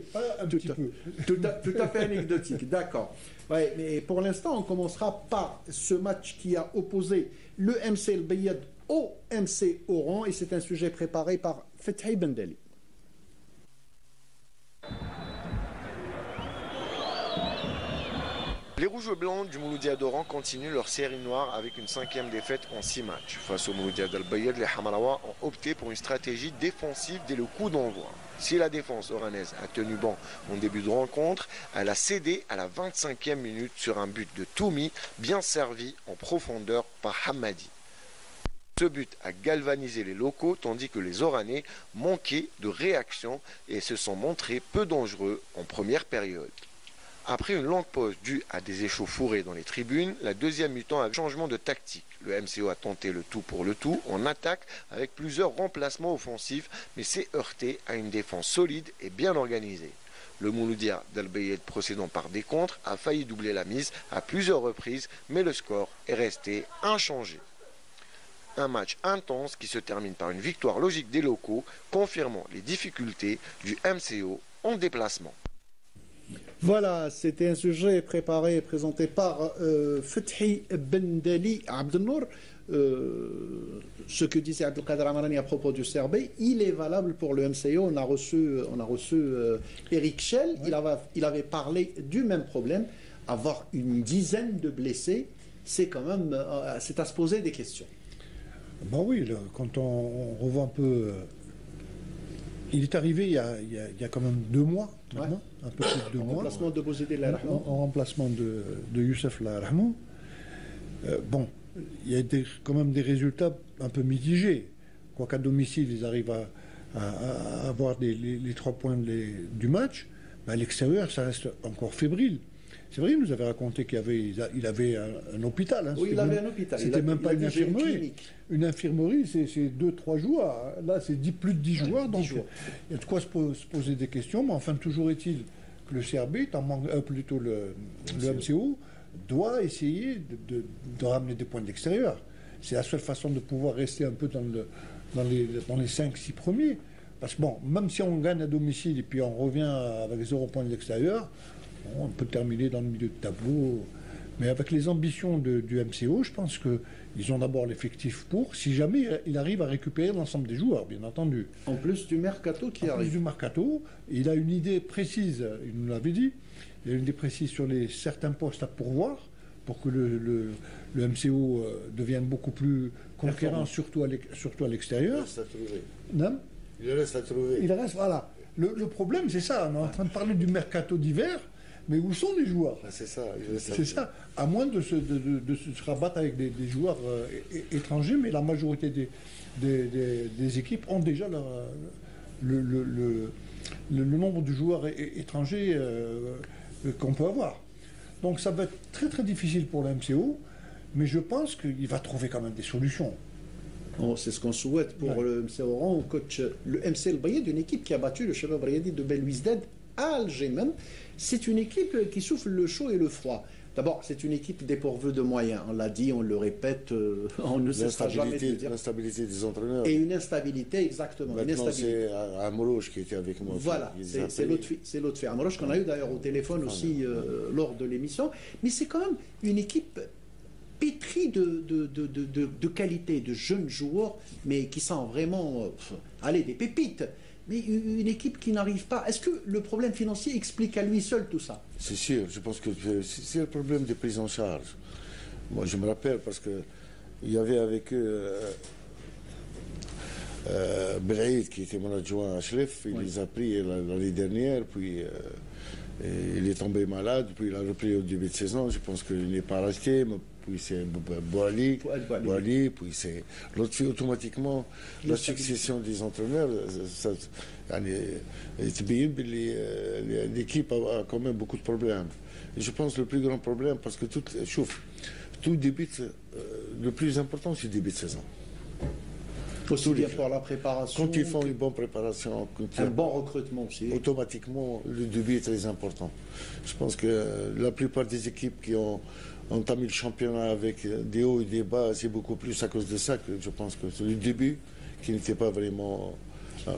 Tout à fait anecdotique, d'accord. Ouais, mais pour l'instant, on commencera par ce match qui a opposé le MC El Bayad au MC Oran. Et c'est un sujet préparé par Fethi Bendali. Les Rouges et Blancs du Mouloudia d'Oran continuent leur série noire avec une 5e défaite en 6 matchs. Face au Mouloudia d'Al-Bayed, les Hamarawa ont opté pour une stratégie défensive dès le coup d'envoi. Si la défense oranaise a tenu bon en début de rencontre, elle a cédé à la 25e minute sur un but de Toumi, bien servi en profondeur par Hamadi. Ce but a galvanisé les locaux tandis que les Oranais manquaient de réaction et se sont montrés peu dangereux en première période. Après une longue pause due à des échauffourées dans les tribunes, la deuxième mi-temps a changement de tactique. Le MCO a tenté le tout pour le tout en attaque avec plusieurs remplacements offensifs, mais s'est heurté à une défense solide et bien organisée. Le Mouloudia d'Al-Bayed, procédant par décompte, a failli doubler la mise à plusieurs reprises, mais le score est resté inchangé. Un match intense qui se termine par une victoire logique des locaux, confirmant les difficultés du MCO en déplacement. Voilà, c'était un sujet préparé et présenté par Fethi Bendali Abdelnour. Ce que disait Abdelkader Amarani à propos du Serbie, il est valable pour le MCO. On a reçu Eric Schell. Oui. Il avait parlé du même problème. Avoir une dizaine de blessés, c'est quand même c'est à se poser des questions. Ben oui, là, quand on revoit un peu... il est arrivé il y a quand même 2 mois, maintenant, un peu plus de 2 mois. En remplacement de Bouzidé Larahmou. En remplacement de Youssef Larahmou. Bon, il y a quand même des résultats un peu mitigés. Quoiqu'à domicile, ils arrivent à avoir les 3 points du match, mais à l'extérieur, ça reste encore fébrile. C'est vrai, il nous avait raconté qu'il avait un hôpital. Hein. Oui, il avait un hôpital. C'était même pas une infirmerie. Une infirmerie, c'est 2-3 joueurs. Là, c'est plus de 10 joueurs. Donc, il y a de quoi se poser des questions. Mais enfin, toujours est-il que le CRB, plutôt le MCO, doit essayer de ramener des points de l'extérieur. C'est la seule façon de pouvoir rester un peu dans les 5-6 premiers. Parce que bon, même si on gagne à domicile et puis on revient avec 0 points de l'extérieur, on peut terminer dans le milieu de tableau. Mais avec les ambitions du MCO, je pense qu'ils ont d'abord l'effectif pour, si jamais il arrive à récupérer l'ensemble des joueurs, bien entendu. En plus du mercato qui arrive. En plus du mercato, il a une idée précise, il nous l'avait dit, il a une idée précise sur certains postes à pourvoir, pour que le MCO devienne beaucoup plus conquérant, surtout à l'extérieur. Il reste à trouver. Non ? Il reste à trouver. Il reste, voilà. Le problème, c'est ça. On est en train de parler du mercato d'hiver. Mais où sont les joueurs? C'est ça. C'est ça. À moins de se rabattre avec des joueurs étrangers, mais la majorité des équipes ont déjà le nombre de joueurs étrangers qu'on peut avoir. Donc ça va être très très difficile pour le MCO, mais je pense qu'il va trouver quand même des solutions. C'est ce qu'on souhaite pour le MC Oran. Coach, le MC El Bayed, une équipe qui a battu le Shabab Riyadi de Belouizdad à Alger même. C'est une équipe qui souffle le chaud et le froid. D'abord, c'est une équipe dépourvue de moyens. On l'a dit, on le répète, on ne cessera jamais de le dire. L'instabilité des entraîneurs. Et une instabilité, exactement. Maintenant, c'est Amrouche qui était avec moi. Voilà, c'est l'autre fait. Amrouche qu'on a eu d'ailleurs au téléphone aussi lors de l'émission. Mais c'est quand même une équipe pétrie de qualité, de jeunes joueurs, mais qui sont vraiment, des pépites. Mais une équipe qui n'arrive pas... Est-ce que le problème financier explique à lui seul tout ça? C'est sûr, je pense que c'est le problème de prise en charge. Moi, je me rappelle parce qu'il y avait avec eux Belaïd, qui était mon adjoint à Chlef. Il les a pris l'année dernière, puis il est tombé malade, puis il a repris au début de saison. Je pense qu'il n'est pas resté, mais puis c'est Boali, puis c'est l'autre fait automatiquement la succession des entraîneurs. L'équipe a quand même beaucoup de problèmes. Et je pense que le plus grand problème, parce que tout débute, le plus important, c'est le début de saison. Aussi bien pour la préparation. Quand ils font une bonne préparation, un bon recrutement aussi. Automatiquement, le début est très important. Je pense que la plupart des équipes qui ont entamé le championnat avec des hauts et des bas, c'est beaucoup plus à cause de ça que je pense que c'est le début qui n'était pas vraiment...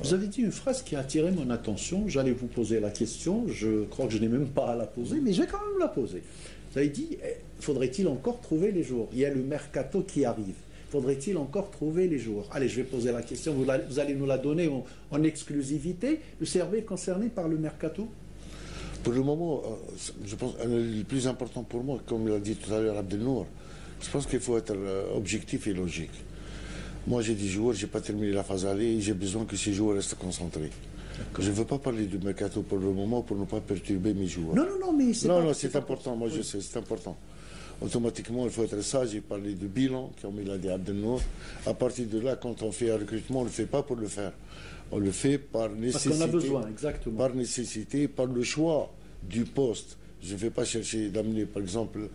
Vous avez dit une phrase qui a attiré mon attention. J'allais vous poser la question. Je crois que je n'ai même pas à la poser, mais je vais quand même la poser. Vous avez dit, faudrait-il encore trouver les joueurs? Il y a le mercato qui arrive. Faudrait-il encore trouver les joueurs? Allez, je vais poser la question, vous allez nous la donner en exclusivité. Le CRB est concerné par le mercato? Pour le moment, je pense que le plus important pour moi, comme l'a dit tout à l'heure Abdelnour, je pense qu'il faut être objectif et logique. Moi, j'ai des joueurs, je n'ai pas terminé la phase aller et j'ai besoin que ces joueurs restent concentrés. Je ne veux pas parler du mercato pour le moment pour ne pas perturber mes joueurs. Non, mais c'est Non, c'est important, moi je sais, c'est important. Automatiquement, il faut être sage et parler du bilan, comme il a dit Abdelnour. À partir de là, quand on fait un recrutement, on ne le fait pas pour le faire. On le fait par nécessité. Parce qu'on a besoin, exactement. Par nécessité, par le choix du poste. Je ne vais pas chercher d'amener, par exemple,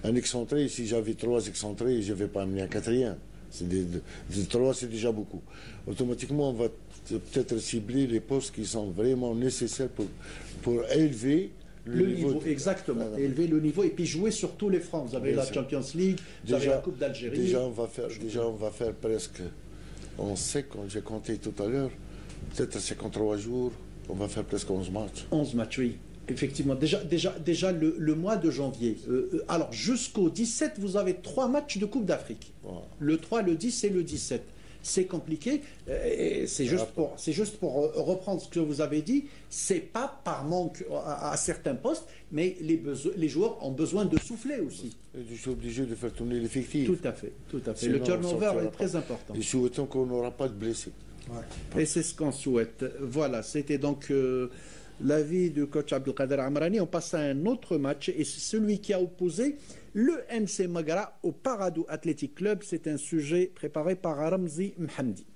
un excentré. Si j'avais 3 excentrés, je ne vais pas amener un 4e. De 3, c'est déjà beaucoup. Automatiquement, on va peut-être cibler les postes qui sont vraiment nécessaires pour élever le niveau. Exactement, élever le niveau et puis jouer sur tous les fronts. Vous avez la Champions League, vous avez la Coupe d'Algérie. Déjà, on va faire presque, on sait, quand j'ai compté tout à l'heure, peut-être 53 jours, on va faire presque 11 matchs. 11 matchs, oui. Effectivement, déjà le mois de janvier. Alors, jusqu'au 17, vous avez 3 matchs de Coupe d'Afrique. Wow. Le 3, le 10 et le 17. C'est compliqué. C'est juste pour reprendre ce que vous avez dit. C'est pas par manque à certains postes, mais les joueurs ont besoin de souffler aussi. Je suis obligé de faire tourner l'effectif. Tout à fait. Sinon, le turnover est très important. Et souhaitons qu'on n'aura pas de blessés. Ouais. Et c'est ce qu'on souhaite. Voilà, c'était donc l'avis du coach Abdelkader Amrani. On passe à un autre match et c'est celui qui a opposé le MC Maghra au Paradou Athletic Club. C'est un sujet préparé par Ramzi Mhamdi.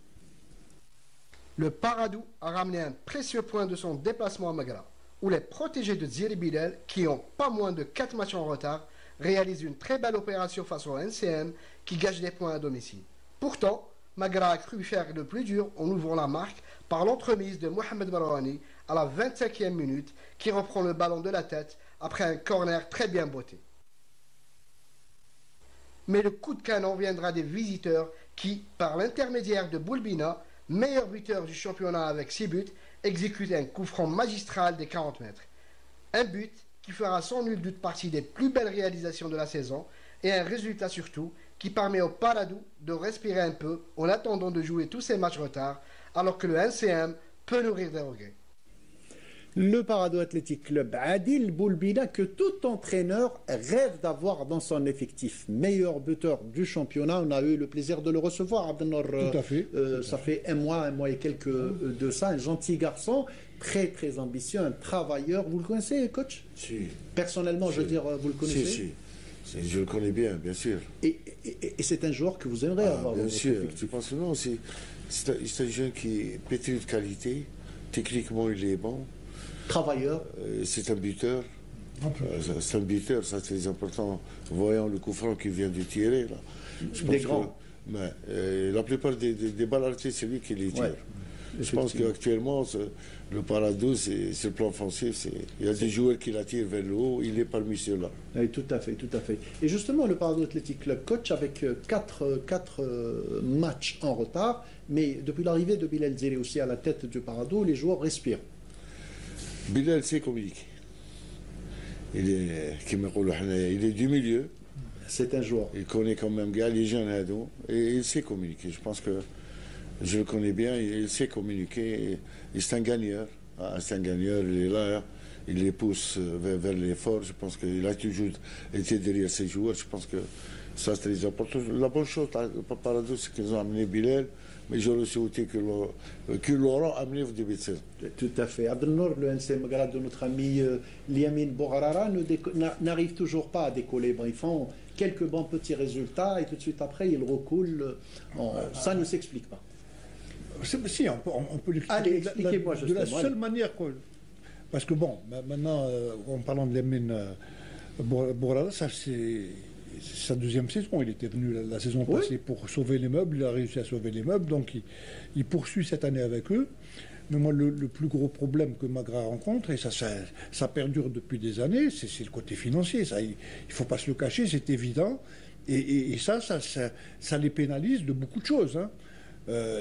Le Paradou a ramené un précieux point de son déplacement à Maghra, où les protégés de Ziri Bilal, qui ont pas moins de 4 matchs en retard, réalisent une très belle opération face au NCM qui gâche des points à domicile. Pourtant, Maghra a cru faire le plus dur en ouvrant la marque par l'entremise de Mohamed Barouani à la 25e minute, qui reprend le ballon de la tête après un corner très bien botté. Mais le coup de canon viendra des visiteurs qui, par l'intermédiaire de Boulbina, meilleur buteur du championnat avec 6 buts, exécutent un coup franc magistral des 40 mètres. Un but qui fera sans nul doute partie des plus belles réalisations de la saison et un résultat surtout qui permet au Paradou de respirer un peu en attendant de jouer tous ses matchs retard, alors que le NCM peut nourrir des regrets. Le Paradou Athletic Club, Adil Boulbina, que tout entraîneur rêve d'avoir dans son effectif. Meilleur buteur du championnat, on a eu le plaisir de le recevoir, Abdelnour. Tout à fait. Ça fait un mois et quelques de ça, un gentil garçon, très très ambitieux, un travailleur. Vous le connaissez, coach? Si. Personnellement, je veux dire, vous le connaissez? Si. Je le connais bien, bien sûr. Et c'est un joueur que vous aimeriez avoir bien dans votre sûr. effectif. Je pense que non, c'est un jeune qui est pétri de qualité. Techniquement, il est bon. Travailleur. C'est un buteur. C'est un buteur, ça c'est très important. Voyons le coup franc qu'il vient de tirer. Là. Des grands. La plupart des balles arrêtées, c'est lui qui les tire. Ouais. Je pense qu'actuellement, le Paradou, c'est le plan offensif. Il y a des joueurs qui l'attirent vers le haut, il est parmi ceux-là. Oui, tout à fait. Et justement, le Paradou Athletic Club, coach, avec 4 matchs en retard, mais depuis l'arrivée de Bilal Zeri aussi à la tête du Paradou, les joueurs respirent. Bilal sait communiquer. Il est du milieu. C'est un joueur. Il connaît quand même bien les jeunes ados et il sait communiquer. Je pense que je le connais bien, il sait communiquer. Et c'est un gagneur. C'est un gagneur, il est là, il les pousse vers l'effort. Je pense qu'il a toujours été derrière ses joueurs. Je pense que ça c'est très important. La bonne chose, Paradou, c'est qu'ils ont amené Bilal. Mais j'aurais souhaité que Laurent amené au début de saison. Tout à fait. Abdelnour, le NC Maghra de notre ami Liamine Bouharara n'arrive toujours pas à décoller. Bon, ils font quelques bons petits résultats et tout de suite après, ils recoulent. Ça ne s'explique pas. Si, on peut l'expliquer. Allez, expliquez-moi justement. De la seule manière parce que bon, maintenant, en parlant de Liamine Bouharara, ça c'est sa deuxième saison. Il était venu la saison passée pour sauver les meubles. Il a réussi à sauver les meubles. Donc, il poursuit cette année avec eux. Mais moi, le plus gros problème que Maghra rencontre, et ça perdure depuis des années, c'est le côté financier. Ça, il ne faut pas se le cacher, c'est évident. Et ça les pénalise de beaucoup de choses. Hein.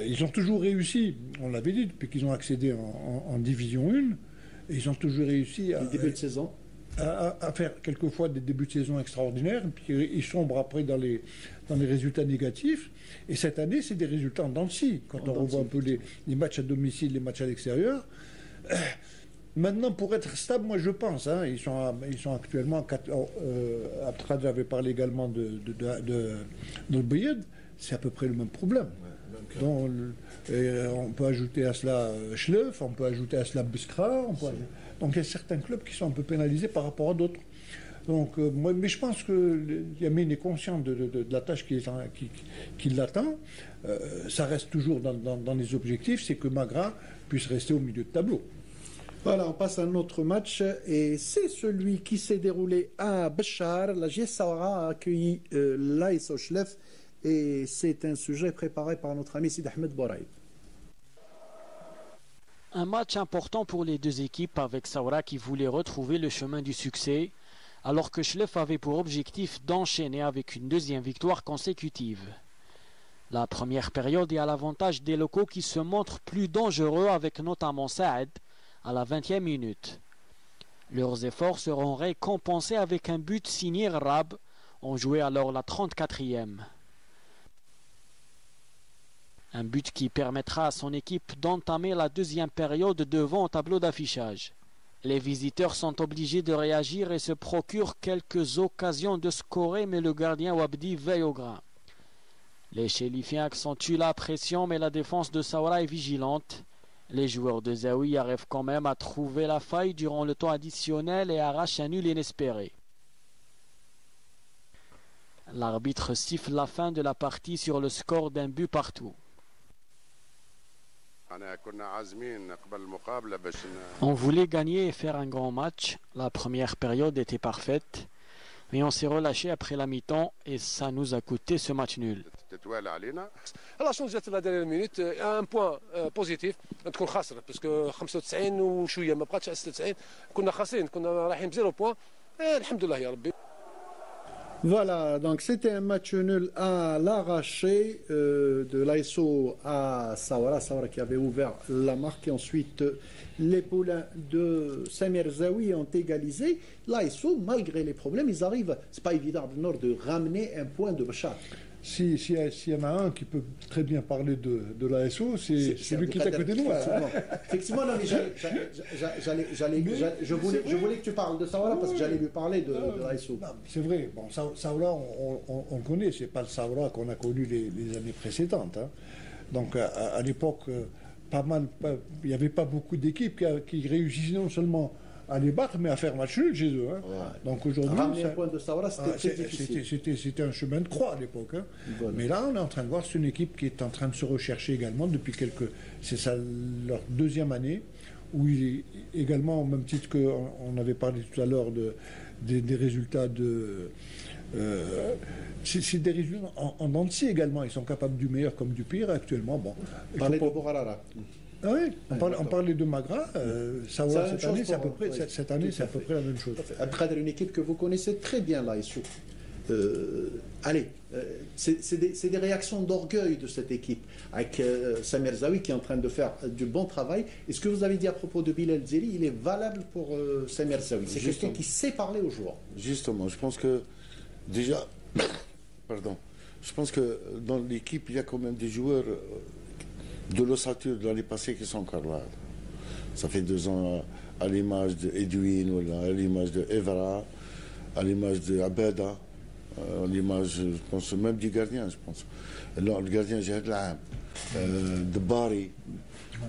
Ils ont toujours réussi, on l'avait dit, depuis qu'ils ont accédé en Division 1, ils ont toujours réussi à... Le début de saison. à faire quelquefois des débuts de saison extraordinaires, puis ils sombrent après dans les résultats négatifs. Et cette année, c'est des résultats en dents de scie. Quand on revoit un peu les matchs à domicile, les matchs à l'extérieur. Maintenant, pour être stable, moi je pense, hein, ils sont actuellement à 4. Abtrad avait parlé également de Bayed, c'est à peu près le même problème. Ouais, donc, on peut ajouter à cela Schleuf, on peut ajouter à cela Biskra. Donc il y a certains clubs qui sont un peu pénalisés par rapport à d'autres. Donc, mais je pense que Yamin est conscient de la tâche qui l'attend. Ça reste toujours dans les objectifs, c'est que Magra puisse rester au milieu de tableau. Voilà, on passe à un autre match et c'est celui qui s'est déroulé à Béchar. La JS Saoura a accueilli l'AS Ochlef et c'est un sujet préparé par notre ami Sid Ahmed Bouraïd. Un match important pour les deux équipes avec Saoura qui voulait retrouver le chemin du succès alors que Chlef avait pour objectif d'enchaîner avec une deuxième victoire consécutive. La première période est à l'avantage des locaux qui se montrent plus dangereux avec notamment Saad à la 20e minute. Leurs efforts seront récompensés avec un but signé Rab. On jouait alors la 34e. Un but qui permettra à son équipe d'entamer la deuxième période devant au tableau d'affichage. Les visiteurs sont obligés de réagir et se procurent quelques occasions de scorer, mais le gardien Wabdi veille au grain. Les Chérifiens accentuent la pression, mais la défense de Saoura est vigilante. Les joueurs de Zawi arrivent quand même à trouver la faille durant le temps additionnel et arrachent un nul inespéré. L'arbitre siffle la fin de la partie sur le score d'un but partout. On voulait gagner et faire un grand match. La première période était parfaite, mais on s'est relâché après la mi-temps et ça nous a coûté ce match nul. لا شنو جات لا ديريير مينوت ان بوان بوزيتيف تكون خاسر باسكو 95 وشويه ما بقاتش 96 كنا خاسرين كنا رايحين بزيرو بوان الحمد لله يا ربي. Voilà, donc c'était un match nul à l'arraché de l'ASO à Saoura. Saoura qui avait ouvert la marque et ensuite les poulains de Samir Zawi ont égalisé. L'ASO, malgré les problèmes, ils arrivent, c'est pas évident du Nord, de ramener un point de Béchar. S'il y en a un qui peut très bien parler de l'ASO, c'est celui qui est à côté de nous. Effectivement, non, mais je voulais que tu parles de Saoura parce que j'allais lui parler de l'ASO. C'est vrai, bon, Saoura, on connaît, c'est pas le Saoura qu'on a connu les années précédentes. Hein. Donc à l'époque, il n'y avait pas beaucoup d'équipes qui réussissaient non seulement à les battre, mais à faire match nul chez eux. Hein. Ouais. Donc aujourd'hui, c'était un chemin de croix à l'époque. Hein. Voilà. Mais là, on est en train de voir, c'est une équipe qui est en train de se rechercher également depuis c'est ça leur deuxième année, où il est également, au même titre qu'on avait parlé tout à l'heure des résultats de... c'est des résultats en dents de scie également. Ils sont capables du meilleur comme du pire actuellement. Bon, parler de Borarara. Ah oui, on parlait de Magra, Saoura cette année c'est à peu près la même chose. Abdelkader, une équipe que vous connaissez très bien là, ici. C'est des réactions d'orgueil de cette équipe, avec Samir Zawi qui est en train de faire du bon travail. Et ce que vous avez dit à propos de Bilal Zeri, il est valable pour Samir Zawi. C'est quelqu'un qui sait parler aux joueurs. Justement, je pense que déjà, pardon, je pense que dans l'équipe, il y a quand même des joueurs de l'ossature de l'année passée qui sont encore là. Ça fait 2 ans à l'image d'Edwin, à l'image de Evra, à l'image de Abeda, à l'image, je pense, même du gardien, je pense. Le gardien Jihad Laam, de Bari.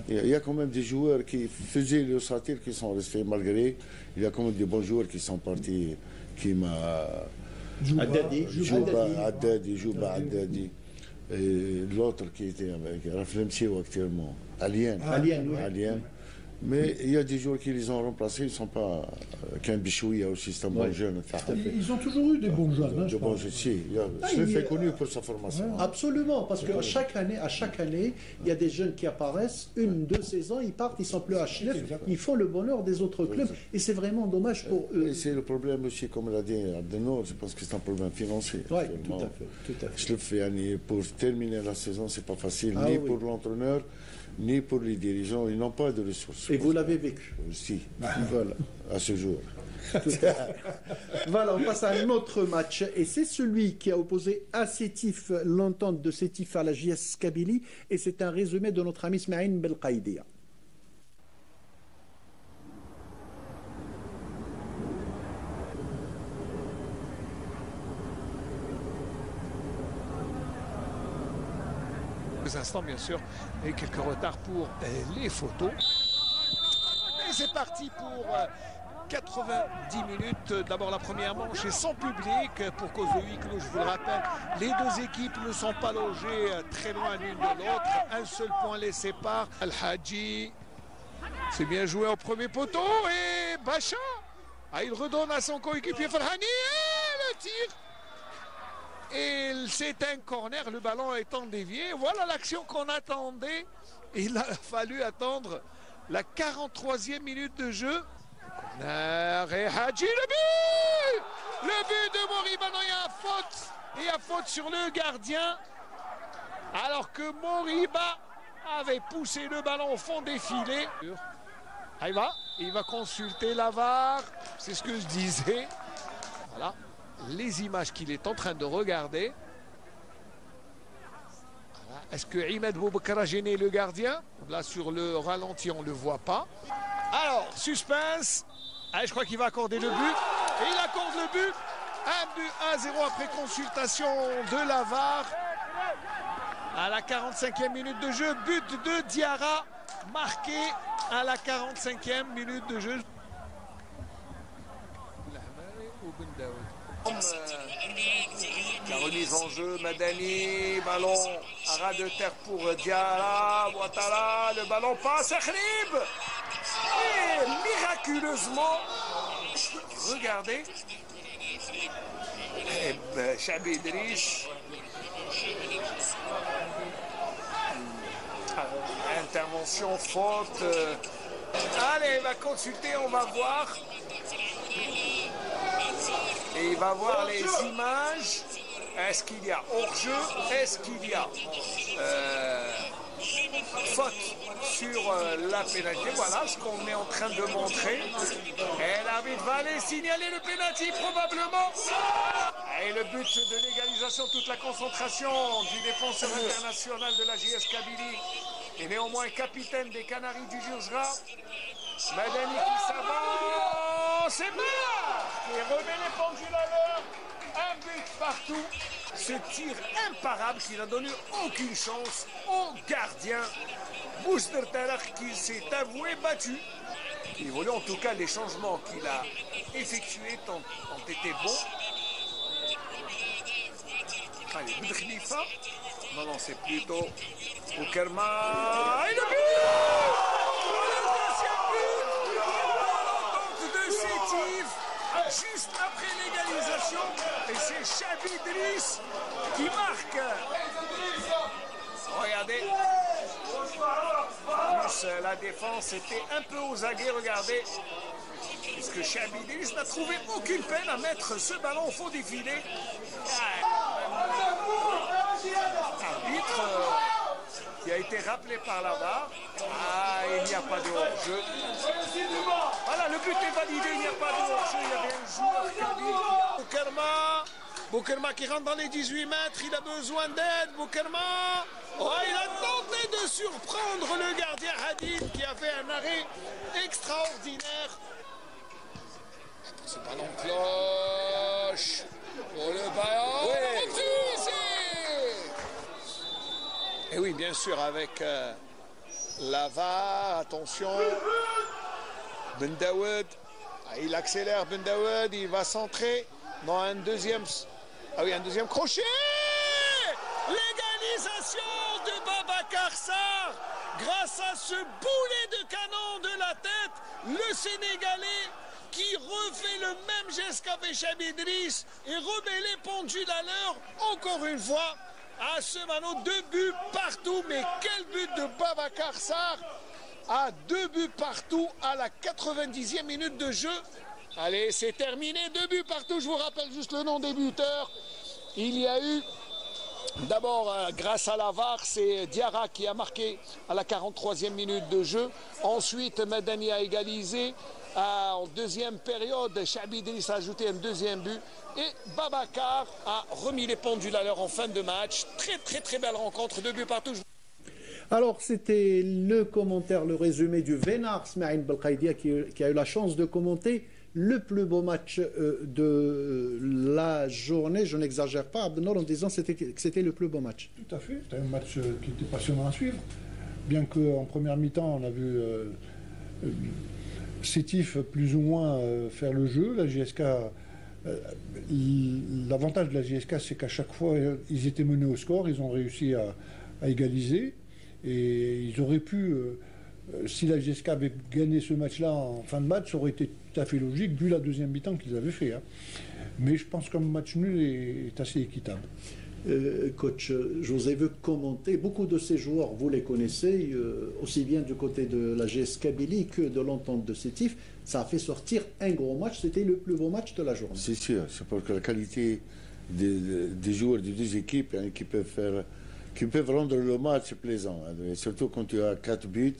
Il y a quand même des joueurs qui faisaient l'ossature qui sont restés malgré. Il y a quand même des bons joueurs qui sont partis, qui m'a... Jouba Haddadi. Et l'autre qui était avec Raflem Siou actuellement, Alien. Mais il y a des joueurs qui les ont remplacés, ils ne sont pas qu'un bichoui aussi, c'est un bon jeune. Ils ont toujours eu des bons jeunes. De bons jeunes, si. Je l'ai fait connu pour sa formation. Absolument, parce qu'à chaque année, il y a des jeunes qui apparaissent, 1-2 saisons, ils partent, ils sont plus à Chlef, ils font le bonheur des autres clubs, et c'est vraiment dommage pour eux. Et c'est le problème aussi, comme l'a dit Abdelnour, je pense que c'est un problème financier. Oui, tout à fait. Chlef, pour terminer la saison, c'est pas facile, ni pour l'entraîneur, ni pour les dirigeants, ils n'ont pas de ressources. Et vous l'avez vécu. Si, voilà, à ce jour. Voilà, on passe à un autre match. Et c'est celui qui a opposé à Sétif, l'entente de Sétif à la JS Kabylie. Et c'est un résumé de notre ami Smaïn Belkaïdia. Instants bien sûr et quelques retards pour les photos et c'est parti pour 90 minutes. D'abord la première manche est sans public pour cause de huis clos, je vous le rappelle. Les deux équipes ne sont pas logées très loin l'une de l'autre, un seul point les sépare. Al-Hadji, c'est bien joué au premier poteau et Bacha, il redonne à son coéquipier Farhani et le tir. Et c'est un corner, le ballon étant dévié. Voilà l'action qu'on attendait. Il a fallu attendre la 43e minute de jeu. Corner et Hadji, le but! Le but de Moriba, non, il y a faute. Il y a faute sur le gardien. Alors que Moriba avait poussé le ballon au fond des filets. Il va consulter la VAR. C'est ce que je disais. Voilà. Les images qu'il est en train de regarder. Voilà. Est-ce que Imad Boubacar a gêné le gardien? Là sur le ralenti on ne le voit pas. Alors suspense. Je crois qu'il va accorder le but. Et il accorde le but. Un but 1-0 après consultation de la VAR. À la 45e minute de jeu. But de Diarra. Marqué à la 45e minute de jeu. La remise en jeu, Madani, ballon à ras de terre pour Diarra, Ouattara, le ballon passe à Khrib. Et miraculeusement, regardez, Chabi Idriss, intervention, faute. Allez, il va consulter, on va voir. Et il va voir les images. Est-ce qu'il y a hors-jeu? Est-ce qu'il y a faute sur la pénalité? Voilà ce qu'on est en train de montrer. Et l'arbitre va aller signaler le pénalty probablement. Et le but de l'égalisation, toute la concentration du défenseur international de la JS Kabylie et néanmoins capitaine des Canaries du Jurjra. Madani qui s'avance, c'est marque et remet les pendules à l'heure. Un but partout. Ce tir imparable qui n'a donné aucune chance au gardien Bouster Tarak qui s'est avoué battu. Il voulait en tout cas les changements qu'il a effectués ont été bons. Allez, Boud Khalifa. Non, c'est plutôt Oukerma. Et le but! Juste après l'égalisation, et c'est Chabi Idriss qui marque. Regardez. Plus la défense était un peu aux aguets, regardez. Puisque Chabi Idriss n'a trouvé aucune peine à mettre ce ballon au fond des filets. Arbitre qui a été rappelé par la VAR. Il n'y a pas de hors-jeu. Voilà, le but est validé, il n'y a pas de hors-jeu. Il y avait un joueur Boukerma. Boukerma qui rentre dans les 18 mètres, il a besoin d'aide. Boukerma. Il a tenté de surprendre le gardien Hadid qui a fait un arrêt extraordinaire. Ce ballon cloche pour le ballon. Et oui, bien sûr, avec la VAR, attention. Ben Daoud, il accélère Ben Daoud, il va centrer. Non, un deuxième crochet. L'égalisation de Babacar Sarr. Grâce à ce boulet de canon de la tête, le Sénégalais qui refait le même geste qu'avait Chabi Idriss et remet les pendules à l'heure, encore une fois. À ce mano, 2 buts partout, mais quel but de Babacar Sarr! À 2 buts partout à la 90e minute de jeu. Allez, c'est terminé, 2 buts partout. Je vous rappelle juste le nom des buteurs. Il y a eu D'abord, grâce à la VAR, c'est Diarra qui a marqué à la 43e minute de jeu. Ensuite, Madani a égalisé en deuxième période. Chabi Idriss a ajouté un deuxième but. Et Babacar a remis les pendules à l'heure en fin de match. Très belle rencontre, 2 buts partout. Alors, c'était le commentaire, le résumé du Vénard Smaïn Belkhaïdia qui a eu la chance de commenter le plus beau match de la journée. Je n'exagère pas, Abdelnour, en disant que c'était le plus beau match. Tout à fait. C'était un match qui était passionnant à suivre. Bien qu'en première mi-temps, on a vu Sétif plus ou moins faire le jeu. La JSK, l'avantage de la JSK, c'est qu'à chaque fois, ils étaient menés au score. Ils ont réussi à égaliser. Et ils auraient pu, si la GSK avait gagné ce match-là en fin de match, ça aurait été tout à fait logique, vu la deuxième mi-temps qu'ils avaient fait. Hein. Mais je pense qu'un match nul est assez équitable. Coach, je vous ai vu commenter, beaucoup de ces joueurs, vous les connaissez, aussi bien du côté de la GS Kabylie que de l'entente de Sétif. Ça a fait sortir un gros match, c'était le plus beau match de la journée. C'est sûr, c'est parce que la qualité des joueurs des deux équipes hein, qui peuvent rendre le match plaisant. Et surtout quand tu as 4 buts,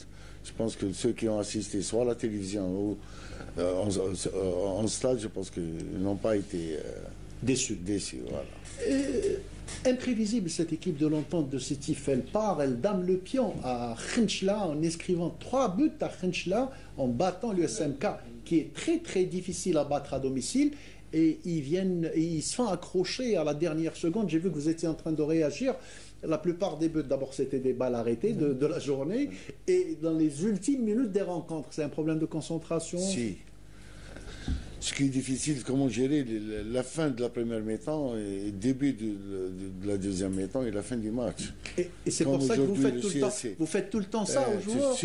je pense que ceux qui ont assisté soit à la télévision ou en stade, je pense qu'ils n'ont pas été déçus. Voilà. Imprévisible cette équipe de l'entente de Sétif. Elle part, elle dame le pion à Khenchla en inscrivant 3 buts à Khenchla en battant l'USMK qui est très difficile à battre à domicile. Et ils se font accrocher à la dernière seconde. J'ai vu que vous étiez en train de réagir. La plupart des buts, d'abord, c'était des balles arrêtées de la journée. Et dans les ultimes minutes des rencontres, c'est un problème de concentration. Si. Ce qui est difficile, comment gérer la fin de la première mi-temps et le début de la deuxième mi-temps et la fin du match. Et c'est pour ça que vous faites tout le temps ça aux joueurs.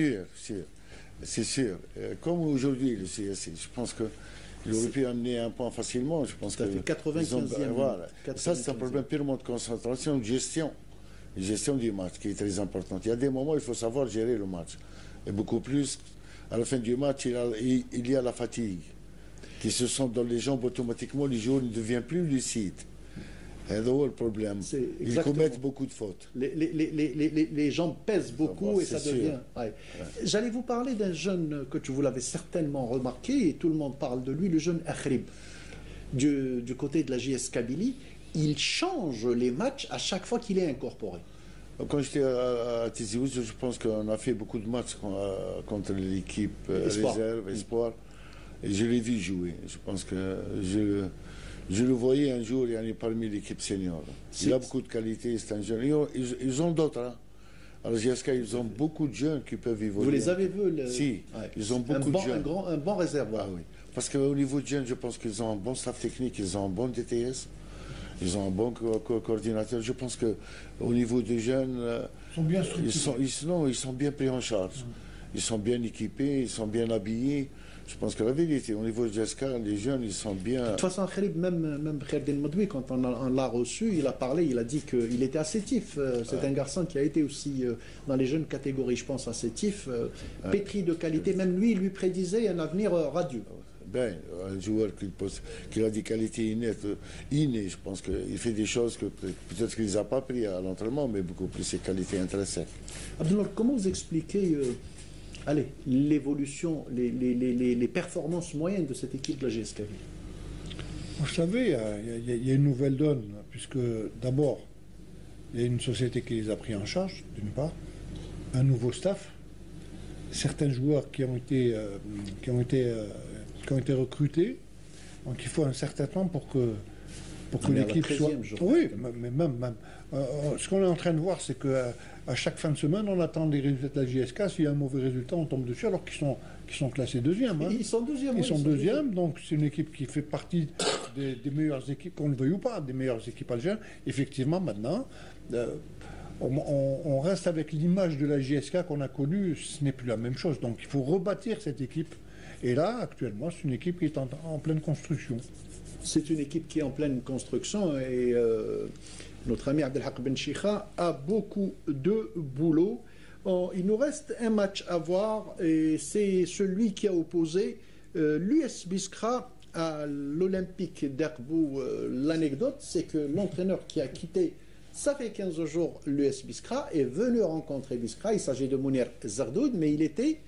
C'est sûr. Comme aujourd'hui, le CSC, je pense que il aurait pu amener un point facilement. Je pense que 95e. Voilà. Ça, c'est un problème purement de concentration, de gestion du match qui est très importante. Il y a des moments où il faut savoir gérer le match. Et beaucoup plus, à la fin du match, il y a la fatigue qui se sent dans les jambes automatiquement. Les joueurs ne deviennent plus lucides. C'est le problème. Ils commettent beaucoup de fautes. Les jambes pèsent beaucoup et ça devient... Ouais. J'allais vous parler d'un jeune que vous l'avez certainement remarqué, et tout le monde parle de lui, le jeune Akhrib, du côté de la JS Kabylie. Il change les matchs à chaque fois qu'il est incorporé. Quand j'étais à Tizi Ouzou, je pense qu'on a fait beaucoup de matchs contre l'équipe réserve, Espoir. Et je l'ai vu jouer. Je pense que je le voyais un jour, il est parmi l'équipe senior. Il a beaucoup de qualité, c'est un jeune. Ils ont d'autres. Hein. À la GSK, ils ont beaucoup de jeunes qui peuvent évoluer. Vous les avez vus Si, ils ont beaucoup de jeunes. Un bon réservoir. Ah, oui. Parce qu'au niveau de jeunes, je pense qu'ils ont un bon staff technique, ils ont un bon DTS, ils ont un bon coordinateur. Je pense qu'au niveau des jeunes, ils sont bien structurés. Ils sont bien pris en charge. Ils sont bien équipés, ils sont bien habillés. Je pense que la vérité, au niveau de GSK, les jeunes, ils sont bien... De toute façon, Khalid, même Kherdin Madoui, quand on l'a reçu, il a parlé, il a dit qu'il était à Sétif. C'est un garçon qui a été aussi dans les jeunes catégories, je pense, à Sétif, pétri de qualité. Même lui, il lui prédisait un avenir radieux. Ben, un joueur qui a des qualités innées, je pense qu'il fait des choses que peut-être qu'il ne les a pas pris à l'entraînement, mais beaucoup plus ses qualités intrinsèques. Abdelnour, comment vous expliquez... l'évolution, les performances moyennes de cette équipe de la GS Kabylie? Vous savez, il y a une nouvelle donne, puisque d'abord, il y a une société qui les a pris en charge, d'une part, un nouveau staff, certains joueurs qui ont été recrutés, donc il faut un certain temps pour que l'équipe soit... Oui, mais même ce qu'on est en train de voir, c'est qu'à chaque fin de semaine, on attend les résultats de la JSK. S'il y a un mauvais résultat, on tombe dessus, alors qu'ils sont classés deuxième. Hein. Ils sont deuxième. Ils sont deuxième, donc c'est une équipe qui fait partie des meilleures équipes, qu'on le veuille ou pas, des meilleures équipes algériennes. Effectivement, maintenant, on reste avec l'image de la JSK qu'on a connue. Ce n'est plus la même chose. Donc il faut rebâtir cette équipe. Et là, actuellement, c'est une équipe qui est en pleine construction. C'est une équipe qui est en pleine construction et notre ami Abdelhak Ben Chikha a beaucoup de boulot. Il nous reste un match à voir et c'est celui qui a opposé l'US Biskra à l'Olympique d'Erbou. L'anecdote, c'est que l'entraîneur qui a quitté Ça fait 15 jours, l'US Biskra est venu rencontrer Biskra. Il s'agit de Mounir Zardoud, mais il était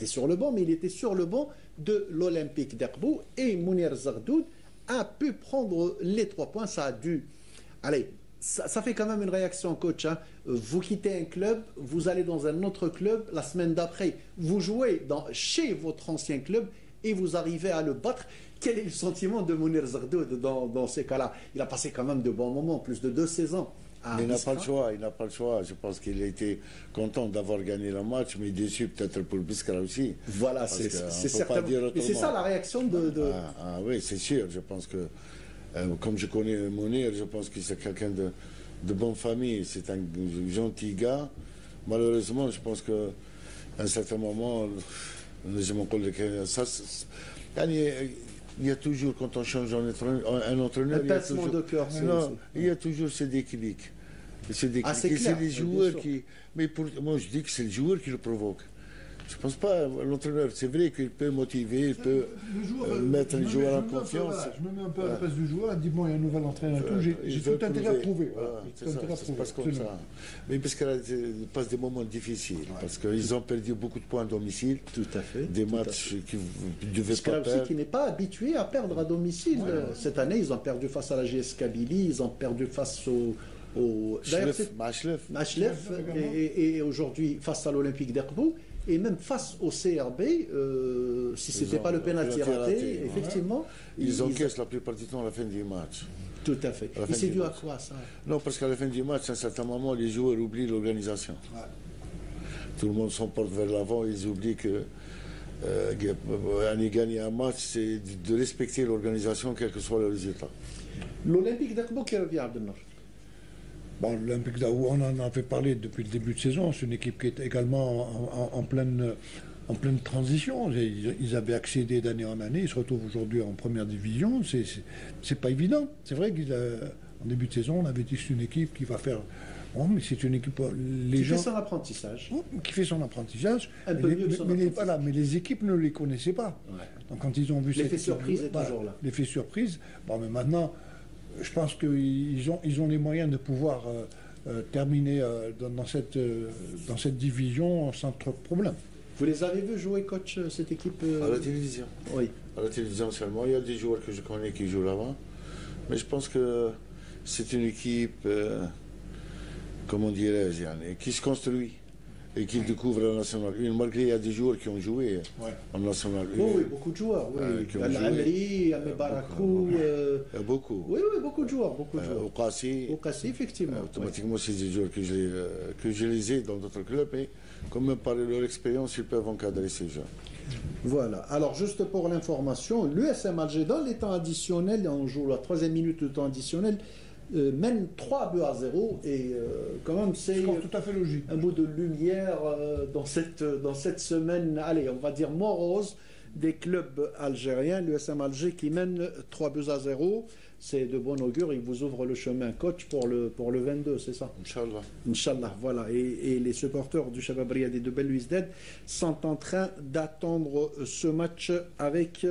sur le banc, mais il était sur le banc de l'Olympique d'Aqbou. Et Mounir Zardoud a pu prendre les 3 points. Ça a dû... Allez, ça fait quand même une réaction, coach. Hein. Vous quittez un club, vous allez dans un autre club. La semaine d'après, vous jouez chez votre ancien club et vous arrivez à le battre. Quel est le sentiment de Mounir Zardoud dans ces cas-là? Il a passé quand même de bons moments, plus de 2 saisons. Il n'a pas le choix, il n'a pas le choix. Je pense qu'il a été content d'avoir gagné le match, mais déçu peut-être pour Biskra aussi. Voilà, c'est certainement. Et c'est ça la réaction de... Ah oui, c'est sûr. Je pense que, comme je connais Mounir, je pense que c'est quelqu'un de bonne famille. C'est un gentil gars. Malheureusement, je pense qu'à un certain moment, je m'en connais que ça... Il y a toujours, quand on change un entraîneur, il y a toujours ce déclic. C'est les joueurs qui... Mais moi, je dis que c'est le joueur qui le provoque. Je ne pense pas, l'entraîneur, c'est vrai qu'il peut motiver, il peut mettre les joueurs en confiance. Voilà, je me mets un peu à la place du joueur, il dit bon, il y a un nouvel entraîneur, j'ai tout intérêt à prouver. Ça se passe comme ça. Mais parce qu'il passe des moments difficiles, parce qu'ils ont perdu beaucoup de points à domicile. Tout à fait. Des matchs qu'ils ne devaient pas perdre. Aussi qui n'est pas habitué à perdre à domicile. Cette année, ils ont perdu face à la JS Kabylie, ils ont perdu face au Machlef et aujourd'hui face à l'Olympique d'Aqbou. Et même face au CRB, si ce n'était pas le pénalty raté, effectivement... Ils encaissent la plupart du temps à la fin du match. Tout à fait. Et c'est dû à quoi, ça? Non, parce qu'à la fin du match, à un certain moment, les joueurs oublient l'organisation. Ouais. Tout le monde s'emporte vers l'avant, ils oublient que gagner un match, c'est de respecter l'organisation, quel que soit le résultat. L'Olympique d'Aqbou qui revient, Abdelnour. Bon, l'Olympique d'Aqbou, on en avait parlé depuis le début de saison. C'est une équipe qui est également en pleine transition. Ils avaient accédé d'année en année. Ils se retrouvent aujourd'hui en première division. C'est pas évident. C'est vrai qu'en début de saison, on avait dit que c'est une équipe qui va faire. Bon, mais c'est une équipe. Qui fait son apprentissage. Qui fait son apprentissage. Un peu mieux que son apprentissage. Voilà, mais les équipes ne les connaissaient pas. Ouais. Donc quand ils ont vu l'effet surprise est toujours là. L'effet surprise. Bon, mais maintenant. Je pense qu'ils ont les moyens de pouvoir terminer dans cette division sans trop de problèmes. Vous les avez vus jouer, coach, cette équipe À la télévision. Oui. À la télévision seulement. Il y a des joueurs que je connais qui jouent là-bas. Mais je pense que c'est une équipe, comment dirais-je, qui se construit et qui découvre la Nationale 1. Malgré il y a des joueurs qui ont joué en Nationale 1. Oui, beaucoup de joueurs. Oui. Al-Amri, Al-Barakou. Beaucoup. Oui, beaucoup de joueurs. Au Qassi, effectivement. Automatiquement, c'est des joueurs que je les ai dans d'autres clubs. Et comme même par leur expérience, ils peuvent encadrer ces jeunes. Voilà. Alors, juste pour l'information, l'USM Alger, dans les temps additionnels, on joue la 3e minute de temps additionnel, mène 3-0 et quand même c'est tout à fait logique. Un bout de lumière dans cette semaine, allez, on va dire morose des clubs algériens. L'USM Alger qui mène 3-0, c'est de bon augure. Il vous ouvre le chemin, coach, pour le 22, c'est ça? Inch'Allah, voilà. Et les supporters du Shabab Riyad et de Belouizdad sont en train d'attendre ce match avec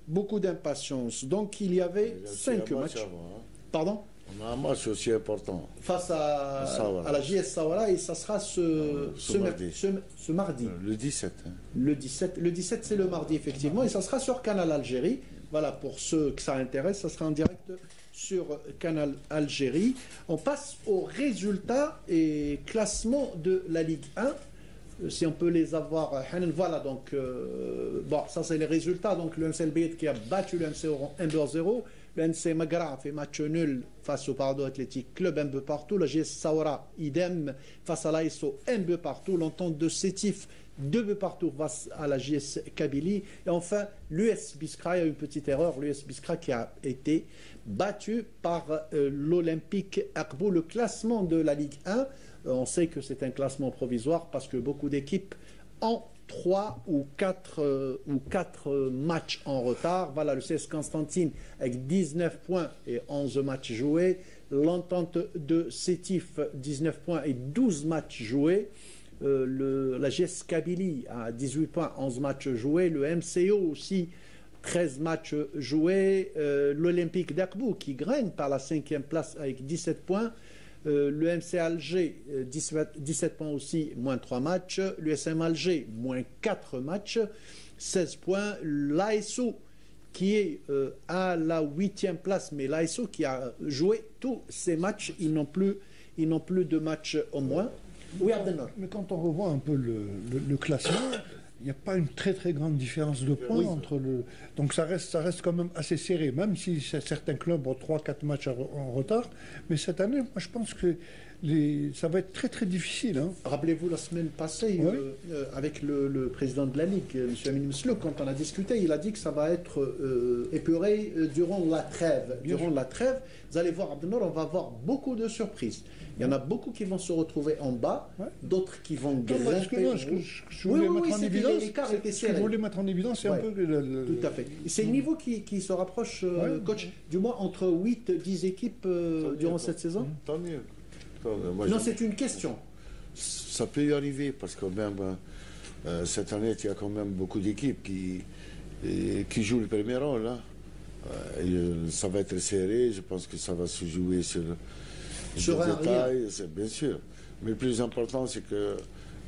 beaucoup d'impatience. Donc il y avait 5 matchs. Pardon? On a un match aussi important. Face à la JS Sawara, et ça sera ce mardi. Le 17. Hein. Le 17, c'est le mardi, effectivement, et ça sera sur Canal Algérie. Voilà, pour ceux que ça intéresse, ça sera en direct sur Canal Algérie. On passe aux résultats et classement de la Ligue 1. Si on peut les avoir, voilà, donc, bon, ça c'est les résultats. Donc, le MC El Bayed qui a battu le MC Oran 1-0. Le NC Magra fait match nul face au Pardo Athletic Club, un peu partout. La JS Sawara, idem, face à l'ASO, un peu partout. L'entente de Sétif, 2 buts partout face à la JS Kabylie. Et enfin, l'US Biskra, il y a eu une petite erreur. L'US Biskra qui a été battu par l'Olympique Aqbou. Le classement de la Ligue 1, on sait que c'est un classement provisoire parce que beaucoup d'équipes ont 3 ou 4 matchs en retard. Voilà, le CS Constantine avec 19 points et 11 matchs joués. L'entente de Sétif, 19 points et 12 matchs joués. La GS Kabylie a 18 points, 11 matchs joués. Le MCO aussi, 13 matchs joués. L'Olympique d'Aqbou qui graine par la 5e place avec 17 points. Le MC Alger, 17 points aussi, moins 3 matchs. L'USM Alger, moins 4 matchs, 16 points. L'ASO, qui est à la 8e place, mais l'ASO qui a joué tous ses matchs, ils n'ont plus de matchs au moins. Oui, Abdelnor. Mais quand on revoit un peu le classement, il n'y a pas une très très grande différence de points entre le. Donc ça reste quand même assez serré, même si certains clubs ont 3-4 matchs en retard. Mais cette année, moi je pense que ça va être très très difficile. Hein. Rappelez-vous la semaine passée, avec le président de la Ligue, M. Amin Mouslou, quand on a discuté, il a dit que ça va être épuré durant la trêve. Durant la trêve, vous allez voir, Abdelnor, on va avoir beaucoup de surprises. Il y en a beaucoup qui vont se retrouver en bas, d'autres qui vont grimper. Ce que je voulais mettre en évidence, c'est un peu tout à fait. C'est le niveau qui se rapproche, coach, du moins entre 8-10 équipes durant cette saison. Tant mieux. Non, c'est une question. Ça peut y arriver parce que même cette année, il y a quand même beaucoup d'équipes qui jouent le premier rôle. Hein. Ça va être serré. Je pense que ça va se jouer sur des détails, bien sûr. Mais le plus important, c'est que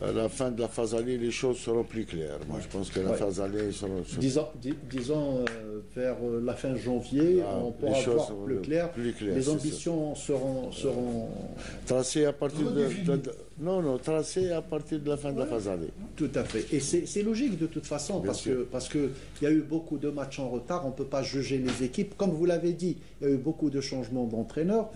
à la fin de la phase aller, les choses seront plus claires. Moi, je pense que la phase aller sera. Disons vers la fin janvier, on pourra voir plus clair. Les ambitions seront tracées à partir tracées à partir de la fin de la phase aller. Tout à fait. Et c'est logique de toute façon, parce que il y a eu beaucoup de matchs en retard. On ne peut pas juger les équipes. Comme vous l'avez dit, il y a eu beaucoup de changements d'entraîneurs.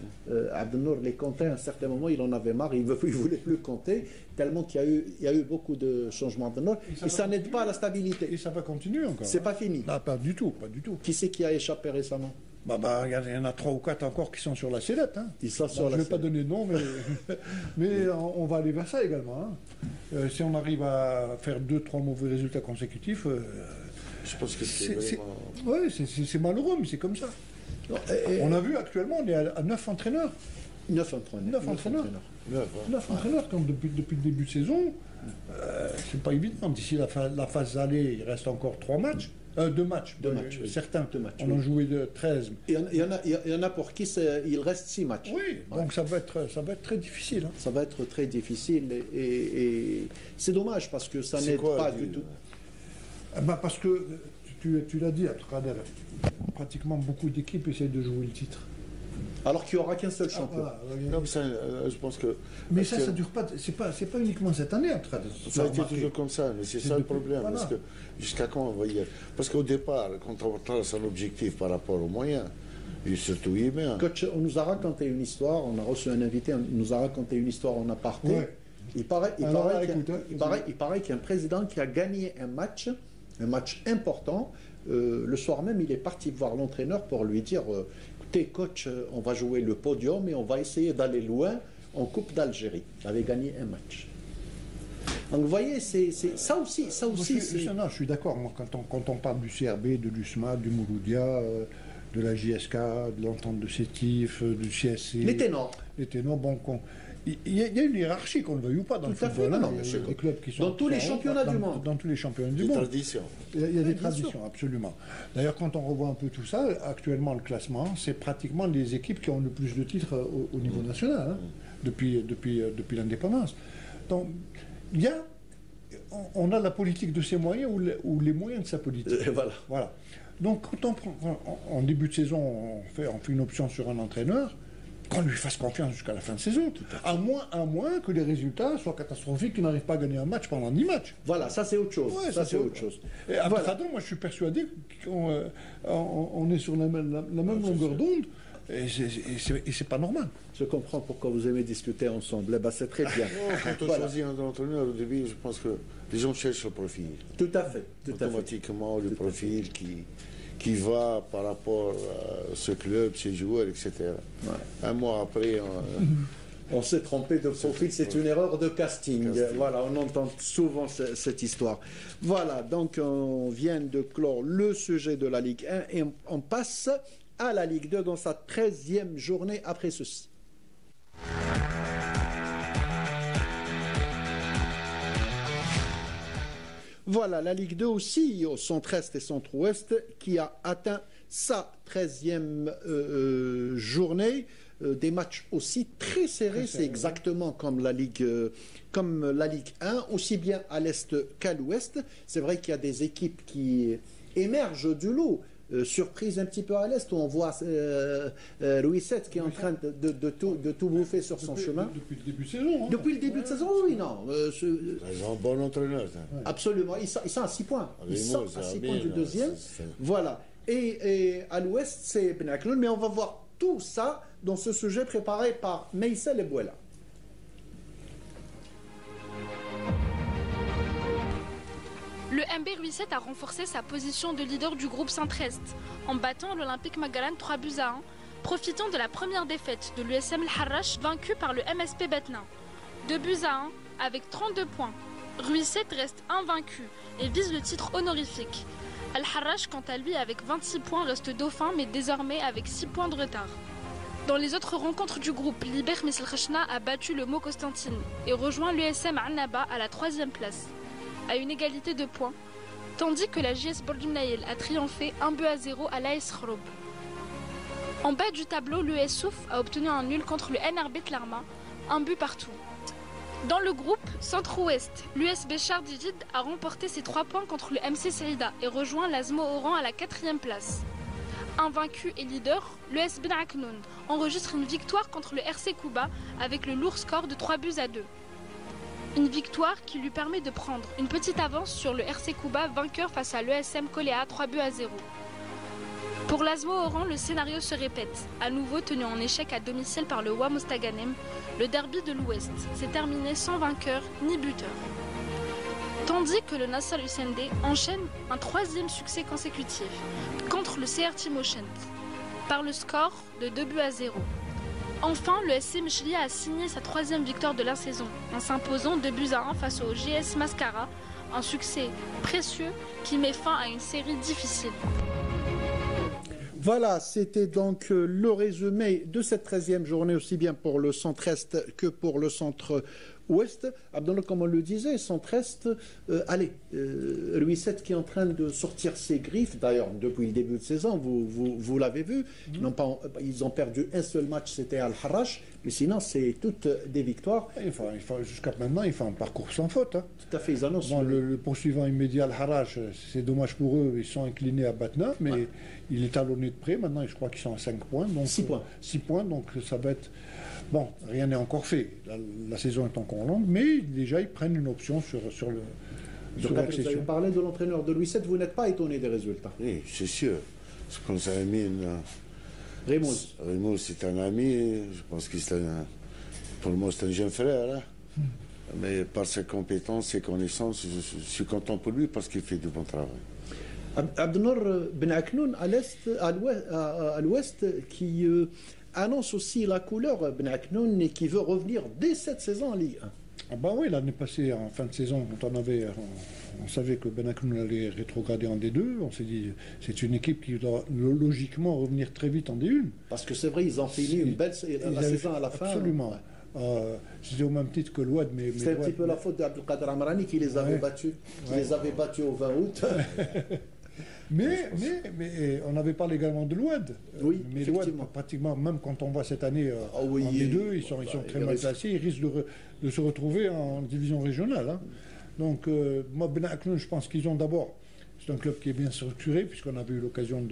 Abdelnor les comptait à un certain moment, il en avait marre, il ne voulait plus compter, tellement qu'il y a eu beaucoup de changements d'Abdelnor. Et ça n'aide pas à la stabilité. Et ça va continuer encore. C'est pas fini. Ah, pas du tout, pas du tout. Qui c'est qui a échappé récemment? Il y en a 3 ou 4 encore qui sont sur la sellette. Hein. Ils sont sur je ne vais pas donner de nom, mais on va aller vers ça également. Hein. Si on arrive à faire 2-3 mauvais résultats consécutifs, je pense que c'est malheureux, mais c'est comme ça. On a vu actuellement, on est à 9 entraîneurs. 9 entraîneurs. 9 entraîneurs, comme depuis le début de saison. C'est pas évident. D'ici la phase aller, il reste encore 3 matchs. 2 matchs. Certains. 2 matchs, on en joué de 13. Il y en a pour qui il reste 6 matchs. Oui, donc ça va être très difficile. Hein. Ça va être très difficile et c'est dommage parce que ça n'aide pas du tout. Parce que tu l'as dit, pratiquement beaucoup d'équipes essayent de jouer le titre. Alors qu'il n'y aura qu'un seul champion. Je pense que. Mais ça ne dure pas. C'est pas uniquement cette année. Ça a été toujours comme ça, mais c'est ça le problème. Voilà. Parce que jusqu'à quand on va y aller? Parce qu'au départ, quand on trace un objectif par rapport aux moyens, et surtout humains. Coach, on nous a raconté une histoire. On a reçu un invité. On nous a raconté une histoire en aparté. Ouais. Il paraît qu'il y a un président qui a gagné un match important. Le soir même, il est parti voir l'entraîneur pour lui dire. Écoutez, coach, on va jouer le podium et on va essayer d'aller loin en Coupe d'Algérie. Il avait gagné un match. Donc vous voyez, c'est ça aussi. Je suis d'accord. Moi, quand on parle du CRB, de l'USMA, du Mouloudia, de la JSK, de l'entente de Sétif, du CSC. Les ténors. Bon, il y a une hiérarchie, qu'on le veuille ou pas, dans le football. Il y a des clubs qui sont dans tous les championnats du monde. Dans tous les championnats du monde. Il y a des traditions, absolument. D'ailleurs, quand on revoit un peu tout ça, actuellement, le classement, c'est pratiquement les équipes qui ont le plus de titres au niveau national, hein, depuis l'indépendance. Donc, on a la politique de ses moyens ou les moyens de sa politique. Voilà. Donc, quand on prend, en début de saison, on fait une option sur un entraîneur, qu'on lui fasse confiance jusqu'à la fin de saison, à moins que les résultats soient catastrophiques, qu'il n'arrive pas à gagner un match pendant 10 matchs. Voilà, ça c'est autre chose. Ouais, ça c'est autre chose. Et après, moi je suis persuadé qu'on est sur la même longueur d'onde, et c'est pas normal. Je comprends pourquoi vous aimez discuter ensemble. C'est très bien. Quand on choisit un entraîneur au début, je pense que les gens cherchent le profil. Tout à fait. Automatiquement, le profil qui va par rapport à ce club, ses joueurs, etc. Ouais. Un mois après, on s'est trompé de profil, c'est une erreur de casting. Voilà, on entend souvent cette histoire. Voilà, donc on vient de clore le sujet de la Ligue 1 et on passe à la Ligue 2 dans sa 13e journée après ceci. Voilà, la Ligue 2 aussi, au centre-est et centre-ouest, qui a atteint sa 13e journée. des matchs aussi très serrés. C'est exactement comme la Ligue 1, aussi bien à l'Est qu'à l'Ouest. C'est vrai qu'il y a des équipes qui émergent du lot. Surprise un petit peu à l'Est où on voit Ruisset qui est en train de tout bouffer sur son chemin. Depuis le début de saison. Hein. Depuis le début de saison, oui, non. Ils ont un bon entraîneur. Ça. Absolument. Ils sont à 6 points. Ils sont à 6 points du deuxième. Voilà. Et à l'Ouest, c'est Ben Aknoun. Mais on va voir tout ça dans ce sujet préparé par Meïsel Ebouela. Le MB Ruisset a renforcé sa position de leader du groupe Centre-Est en battant l'Olympique Magalan 3-1, profitant de la première défaite de l'USM El Harrach vaincu par le MSP Betlin. 2-1 avec 32 points. Ruisset reste invaincu et vise le titre honorifique. El Harrach, quant à lui, avec 26 points, reste dauphin mais désormais avec 6 points de retard. Dans les autres rencontres du groupe, l'Iber Messel Khachna a battu le Mo Constantine et rejoint l'USM Annaba à la 3e place, à une égalité de points, tandis que la JS Boldumnaïl a triomphé 1-0 à l'AS Khroub. En bas du tableau, l'US Souf a obtenu un nul contre le NRB Tlarma, 1 but partout. Dans le groupe Centre-Ouest, l'US Béchar Djid a remporté ses 3 points contre le MC Saïda et rejoint l'Azmo Oran à la 4e place. Invaincu et leader, l'US Ben Aknoun enregistre une victoire contre le RC Kouba avec le lourd score de 3-2. Une victoire qui lui permet de prendre une petite avance sur le RC Kouba vainqueur face à l'ESM Koléa 3-0. Pour l'Azmo Oran, le scénario se répète, à nouveau tenu en échec à domicile par le WA Mostaganem. Le derby de l'Ouest s'est terminé sans vainqueur ni buteur. Tandis que le Nassar USND enchaîne un 3e succès consécutif contre le CRT Motion par le score de 2-0. Enfin, le SC Mechlia a signé sa 3e victoire de la saison en s'imposant 2-1 face au GS Mascara, un succès précieux qui met fin à une série difficile. Voilà, c'était donc le résumé de cette 13e journée, aussi bien pour le centre-est que pour le centre-ouest. Abdallah, comme on le disait, centre-est, Ruisset qui est en train de sortir ses griffes. D'ailleurs, depuis le début de saison, vous l'avez vu, ils ont perdu un seul match, c'était Al Harrach, mais sinon, c'est toutes des victoires. Jusqu'à maintenant, ils font un parcours sans faute. Hein. Tout à fait, ils annoncent. Bon, le poursuivant immédiat Al Harrach, c'est dommage pour eux, ils sont inclinés à Batna, mais il est talonné de près. Maintenant, je crois qu'ils sont à 5 points. Donc, 6 points. 6 points, donc ça va être... Bon, rien n'est encore fait. La saison est encore longue, mais déjà, ils prennent une option sur l'accession. Vous avez parlé de l'entraîneur de Ruisset, vous n'êtes pas étonné des résultats? Oui, c'est sûr. C'est comme ça, Raymond, c'est un ami. Je pense que pour moi, c'est un jeune frère. Hein. Mais par ses compétences, ses connaissances, je suis content pour lui parce qu'il fait du bon travail. Abdenour Ben Aknoun à l'ouest qui annonce aussi la couleur Ben Aknoun et qui veut revenir dès cette saison en Ligue 1. Ah bah oui, l'année passée, en fin de saison, quand on savait que Ben Aknoun allait rétrograder en D2, on s'est dit c'est une équipe qui doit logiquement revenir très vite en D1. Parce que c'est vrai, ils ont fini une belle saison à la fin. Absolument. C'était au même titre que l'Ouad, mais c'est un petit peu la faute d'Abdelkader Amrani qui les avait battus, au 20 août. Mais on avait parlé également de l'Ouad. Oui, mais l'Ouad, pratiquement, même quand on voit cette année en D2, ils sont très mal placés, ils risquent de se retrouver en division régionale. Hein. Donc, moi, Ben Aknoun, je pense qu'ils ont d'abord... C'est un club qui est bien structuré, puisqu'on avait eu l'occasion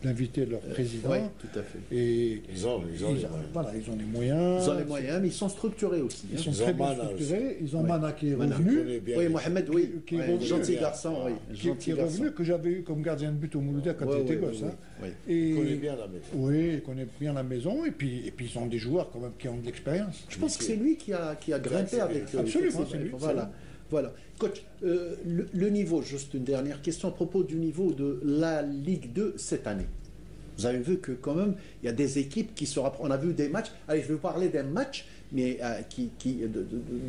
d'inviter leur président. Oui, tout à fait. Et ils ont les moyens. Voilà, ils ont les moyens. Ils ont les moyens, mais ils sont structurés aussi. Ils sont très bien structurés. Ils ont Mana qui est revenu. Oui, Mohamed, oui. Qui est revenu. Gentil garçon, oui. Qui est revenu, que j'avais eu comme gardien de but au Mouloudia quand il était gosse. Il connaît bien la maison. Oui, il connaît bien la maison. Et puis ils ont des joueurs quand même qui ont de l'expérience. Je pense que c'est lui qui a grimpé avec eux. Absolument, c'est lui. Voilà. Coach, le niveau, juste une dernière question à propos du niveau de la Ligue 2 cette année. Vous avez vu que quand même, il y a des équipes qui se rapprochent. On a vu des matchs. Allez, je vais vous parler d'un match, mais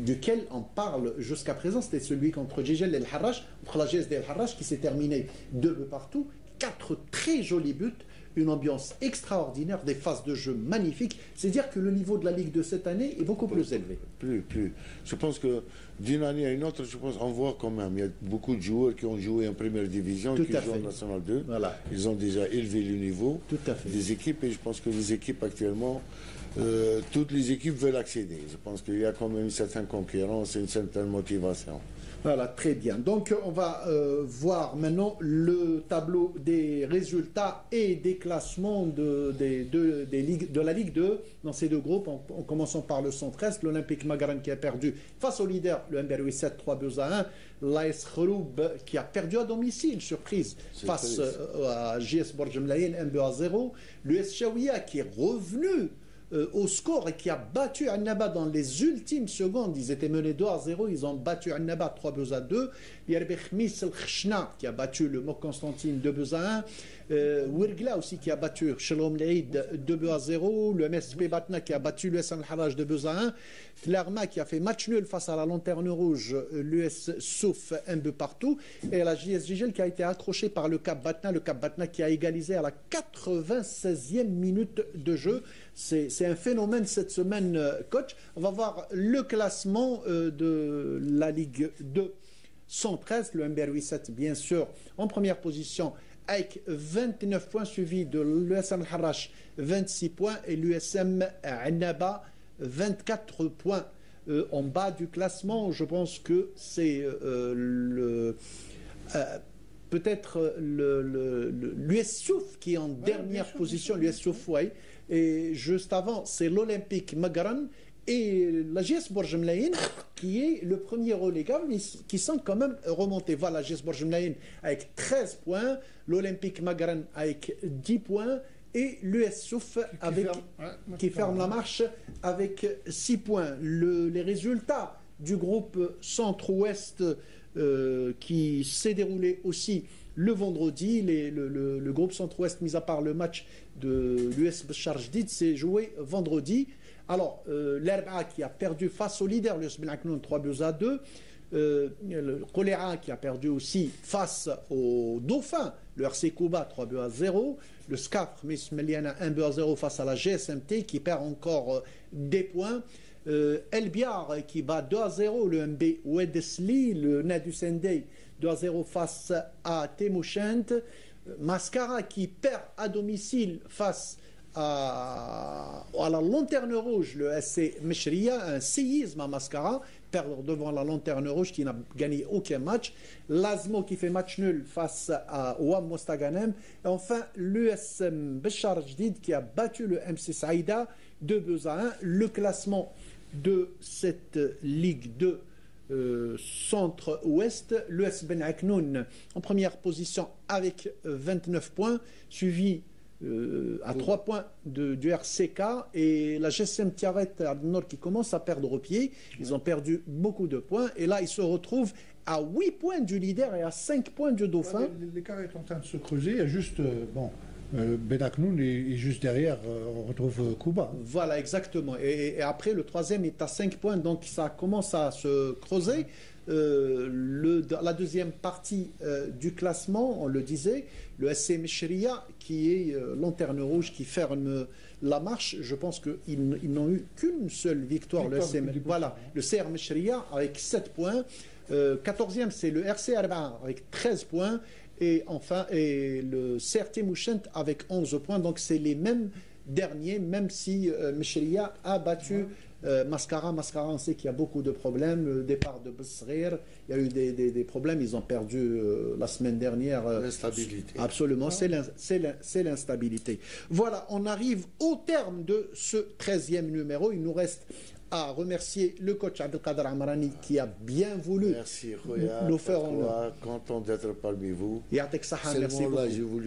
duquel on parle jusqu'à présent. C'était celui contre Jijel El Harrach, contre la GSD El Harrach, qui s'est terminé 2 buts partout. 4 très jolis buts. Une ambiance extraordinaire, des phases de jeu magnifiques. C'est dire que le niveau de la Ligue de cette année est beaucoup plus élevé. Plus. Je pense que d'une année à une autre, on voit quand même, il y a beaucoup de joueurs qui ont joué en première division, qui jouent en National 2. Voilà. Ils ont déjà élevé le niveau des équipes, et je pense que les équipes actuellement toutes les équipes veulent accéder. Je pense qu'il y a quand même une certaine concurrence et une certaine motivation. Voilà, très bien. Donc, on va voir maintenant le tableau des résultats et des classements de la Ligue 2 dans ces deux groupes, en commençant par le centre-est, l'Olympique Magaran qui a perdu face au leader, le MBRU 7, 3-1, l'AS Khoroub qui a perdu à domicile, surprise, face à JS Borjemlaïen, 1-0, l'US Chaouia qui est revenu au score et qui a battu Annaba dans les ultimes secondes. Ils étaient menés 2-0, ils ont battu Annaba 3-2. Yerbek Khmis El Khshna qui a battu le Mok Constantine 2-1. Wirgla aussi qui a battu Shalom Leïd 2-0. Le MSP Batna qui a battu l'US Al-Haraj 2-1. Tlarma qui a fait match nul face à la Lanterne Rouge, l'US Souf 1 partout. Et la JS Gigel qui a été accrochée par le Cap Batna. Le Cap Batna qui a égalisé à la 96e minute de jeu. C'est un phénomène cette semaine, coach. On va voir le classement de la Ligue 2. 113, le MBRU 7 bien sûr en première position avec 29 points, suivi de l'USM Al-Harrach 26 points et l'USM Annaba 24 points. En bas du classement, je pense que c'est peut-être l'US Souf qui est en dernière position, l'US Souf, oui. Et juste avant, c'est l'Olympique Magaran et la JS Borjemlaïen qui est le premier relégable, mais qui sont quand même remontés. Voilà, la JS Borjemlaïen avec 13 points, l'Olympique Magaran avec 10 points et l'US Souf qui ferme la marche avec 6 points. Les résultats du groupe Centre-Ouest qui s'est déroulé aussi le vendredi, le groupe Centre-Ouest, mis à part le match de l'US Bachar Jdid, s'est joué vendredi. Alors, l'Erba qui a perdu face au leader, l'US Ben Aknoun 3-2. Le Choléra qui a perdu aussi face au Dauphin, le RC Kouba 3-0. Le SCAF Miss Meliana 1-0 face à la GSMT qui perd encore des points. El Biar qui bat 2-0 le MB Ouedesli, le Nadu Sendey 2-0 face à Temouchent. Mascara qui perd à domicile face à la Lanterne Rouge, le SC Meshria, un séisme à Mascara, perdre devant la Lanterne Rouge qui n'a gagné aucun match. L'Azmo qui fait match nul face à Ouam Mostaganem. Et enfin, l'USM Bachar Jdid qui a battu le MC Saïda 2-1. Le classement de cette Ligue 2 Centre-Ouest, l'US Ben Aknoun en première position avec 29 points, suivi à 3 points du RCK et la GSM Tiaret à Nord qui commence à perdre pied. Ils ont perdu beaucoup de points et là ils se retrouvent à 8 points du leader et à 5 points du Dauphin. L'écart est en train de se creuser. Il y a juste Ben Aknoun est juste derrière, on retrouve Kouba. Voilà, exactement. Et après, le troisième est à 5 points, donc ça commence à se creuser. La deuxième partie du classement, on le disait, le SC Meshria, qui est Lanterne Rouge, qui ferme la marche. Je pense qu'ils n'ont eu qu'une seule victoire. Le CR Meshria avec 7 points. 14e, c'est le RC Arba avec 13 points. Et enfin, le CRT Mouchent avec 11 points. Donc, c'est les mêmes derniers, même si Meshria a battu Mascara. Mascara, on sait qu'il y a beaucoup de problèmes. Le départ de Bessrir, il y a eu des problèmes. Ils ont perdu la semaine dernière. L'instabilité. Absolument, c'est l'instabilité. Voilà, on arrive au terme de ce 13e numéro. Il nous reste à remercier le coach Abdelkader Amrani qui a bien voulu nous faire content d'être parmi vous. Merci beaucoup.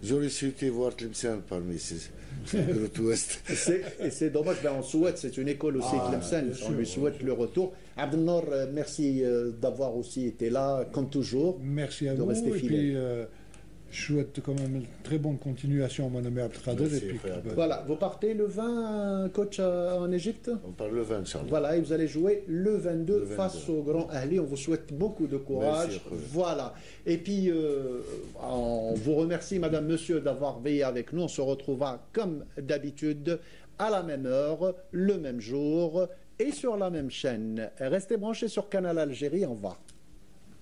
J'aurais souhaité voir Tlemcen parmi ces groupes ouest. Et c'est dommage, on souhaite, c'est une école aussi Tlemcen, on lui souhaite le retour. Abdelnor, merci d'avoir aussi été là, comme toujours. Merci à vous. Rester fidèle. Je souhaite quand même une très bonne continuation, mon ami Abdelkader. Voilà, vous partez le 20, coach, en Égypte? On part le 20, Inch'Allah. Voilà, et vous allez jouer le 22 face au Grand Ahli. On vous souhaite beaucoup de courage. Voilà. Et puis, on vous remercie, madame, monsieur, d'avoir veillé avec nous. On se retrouvera comme d'habitude à la même heure, le même jour et sur la même chaîne. Restez branchés sur Canal Algérie. Au revoir.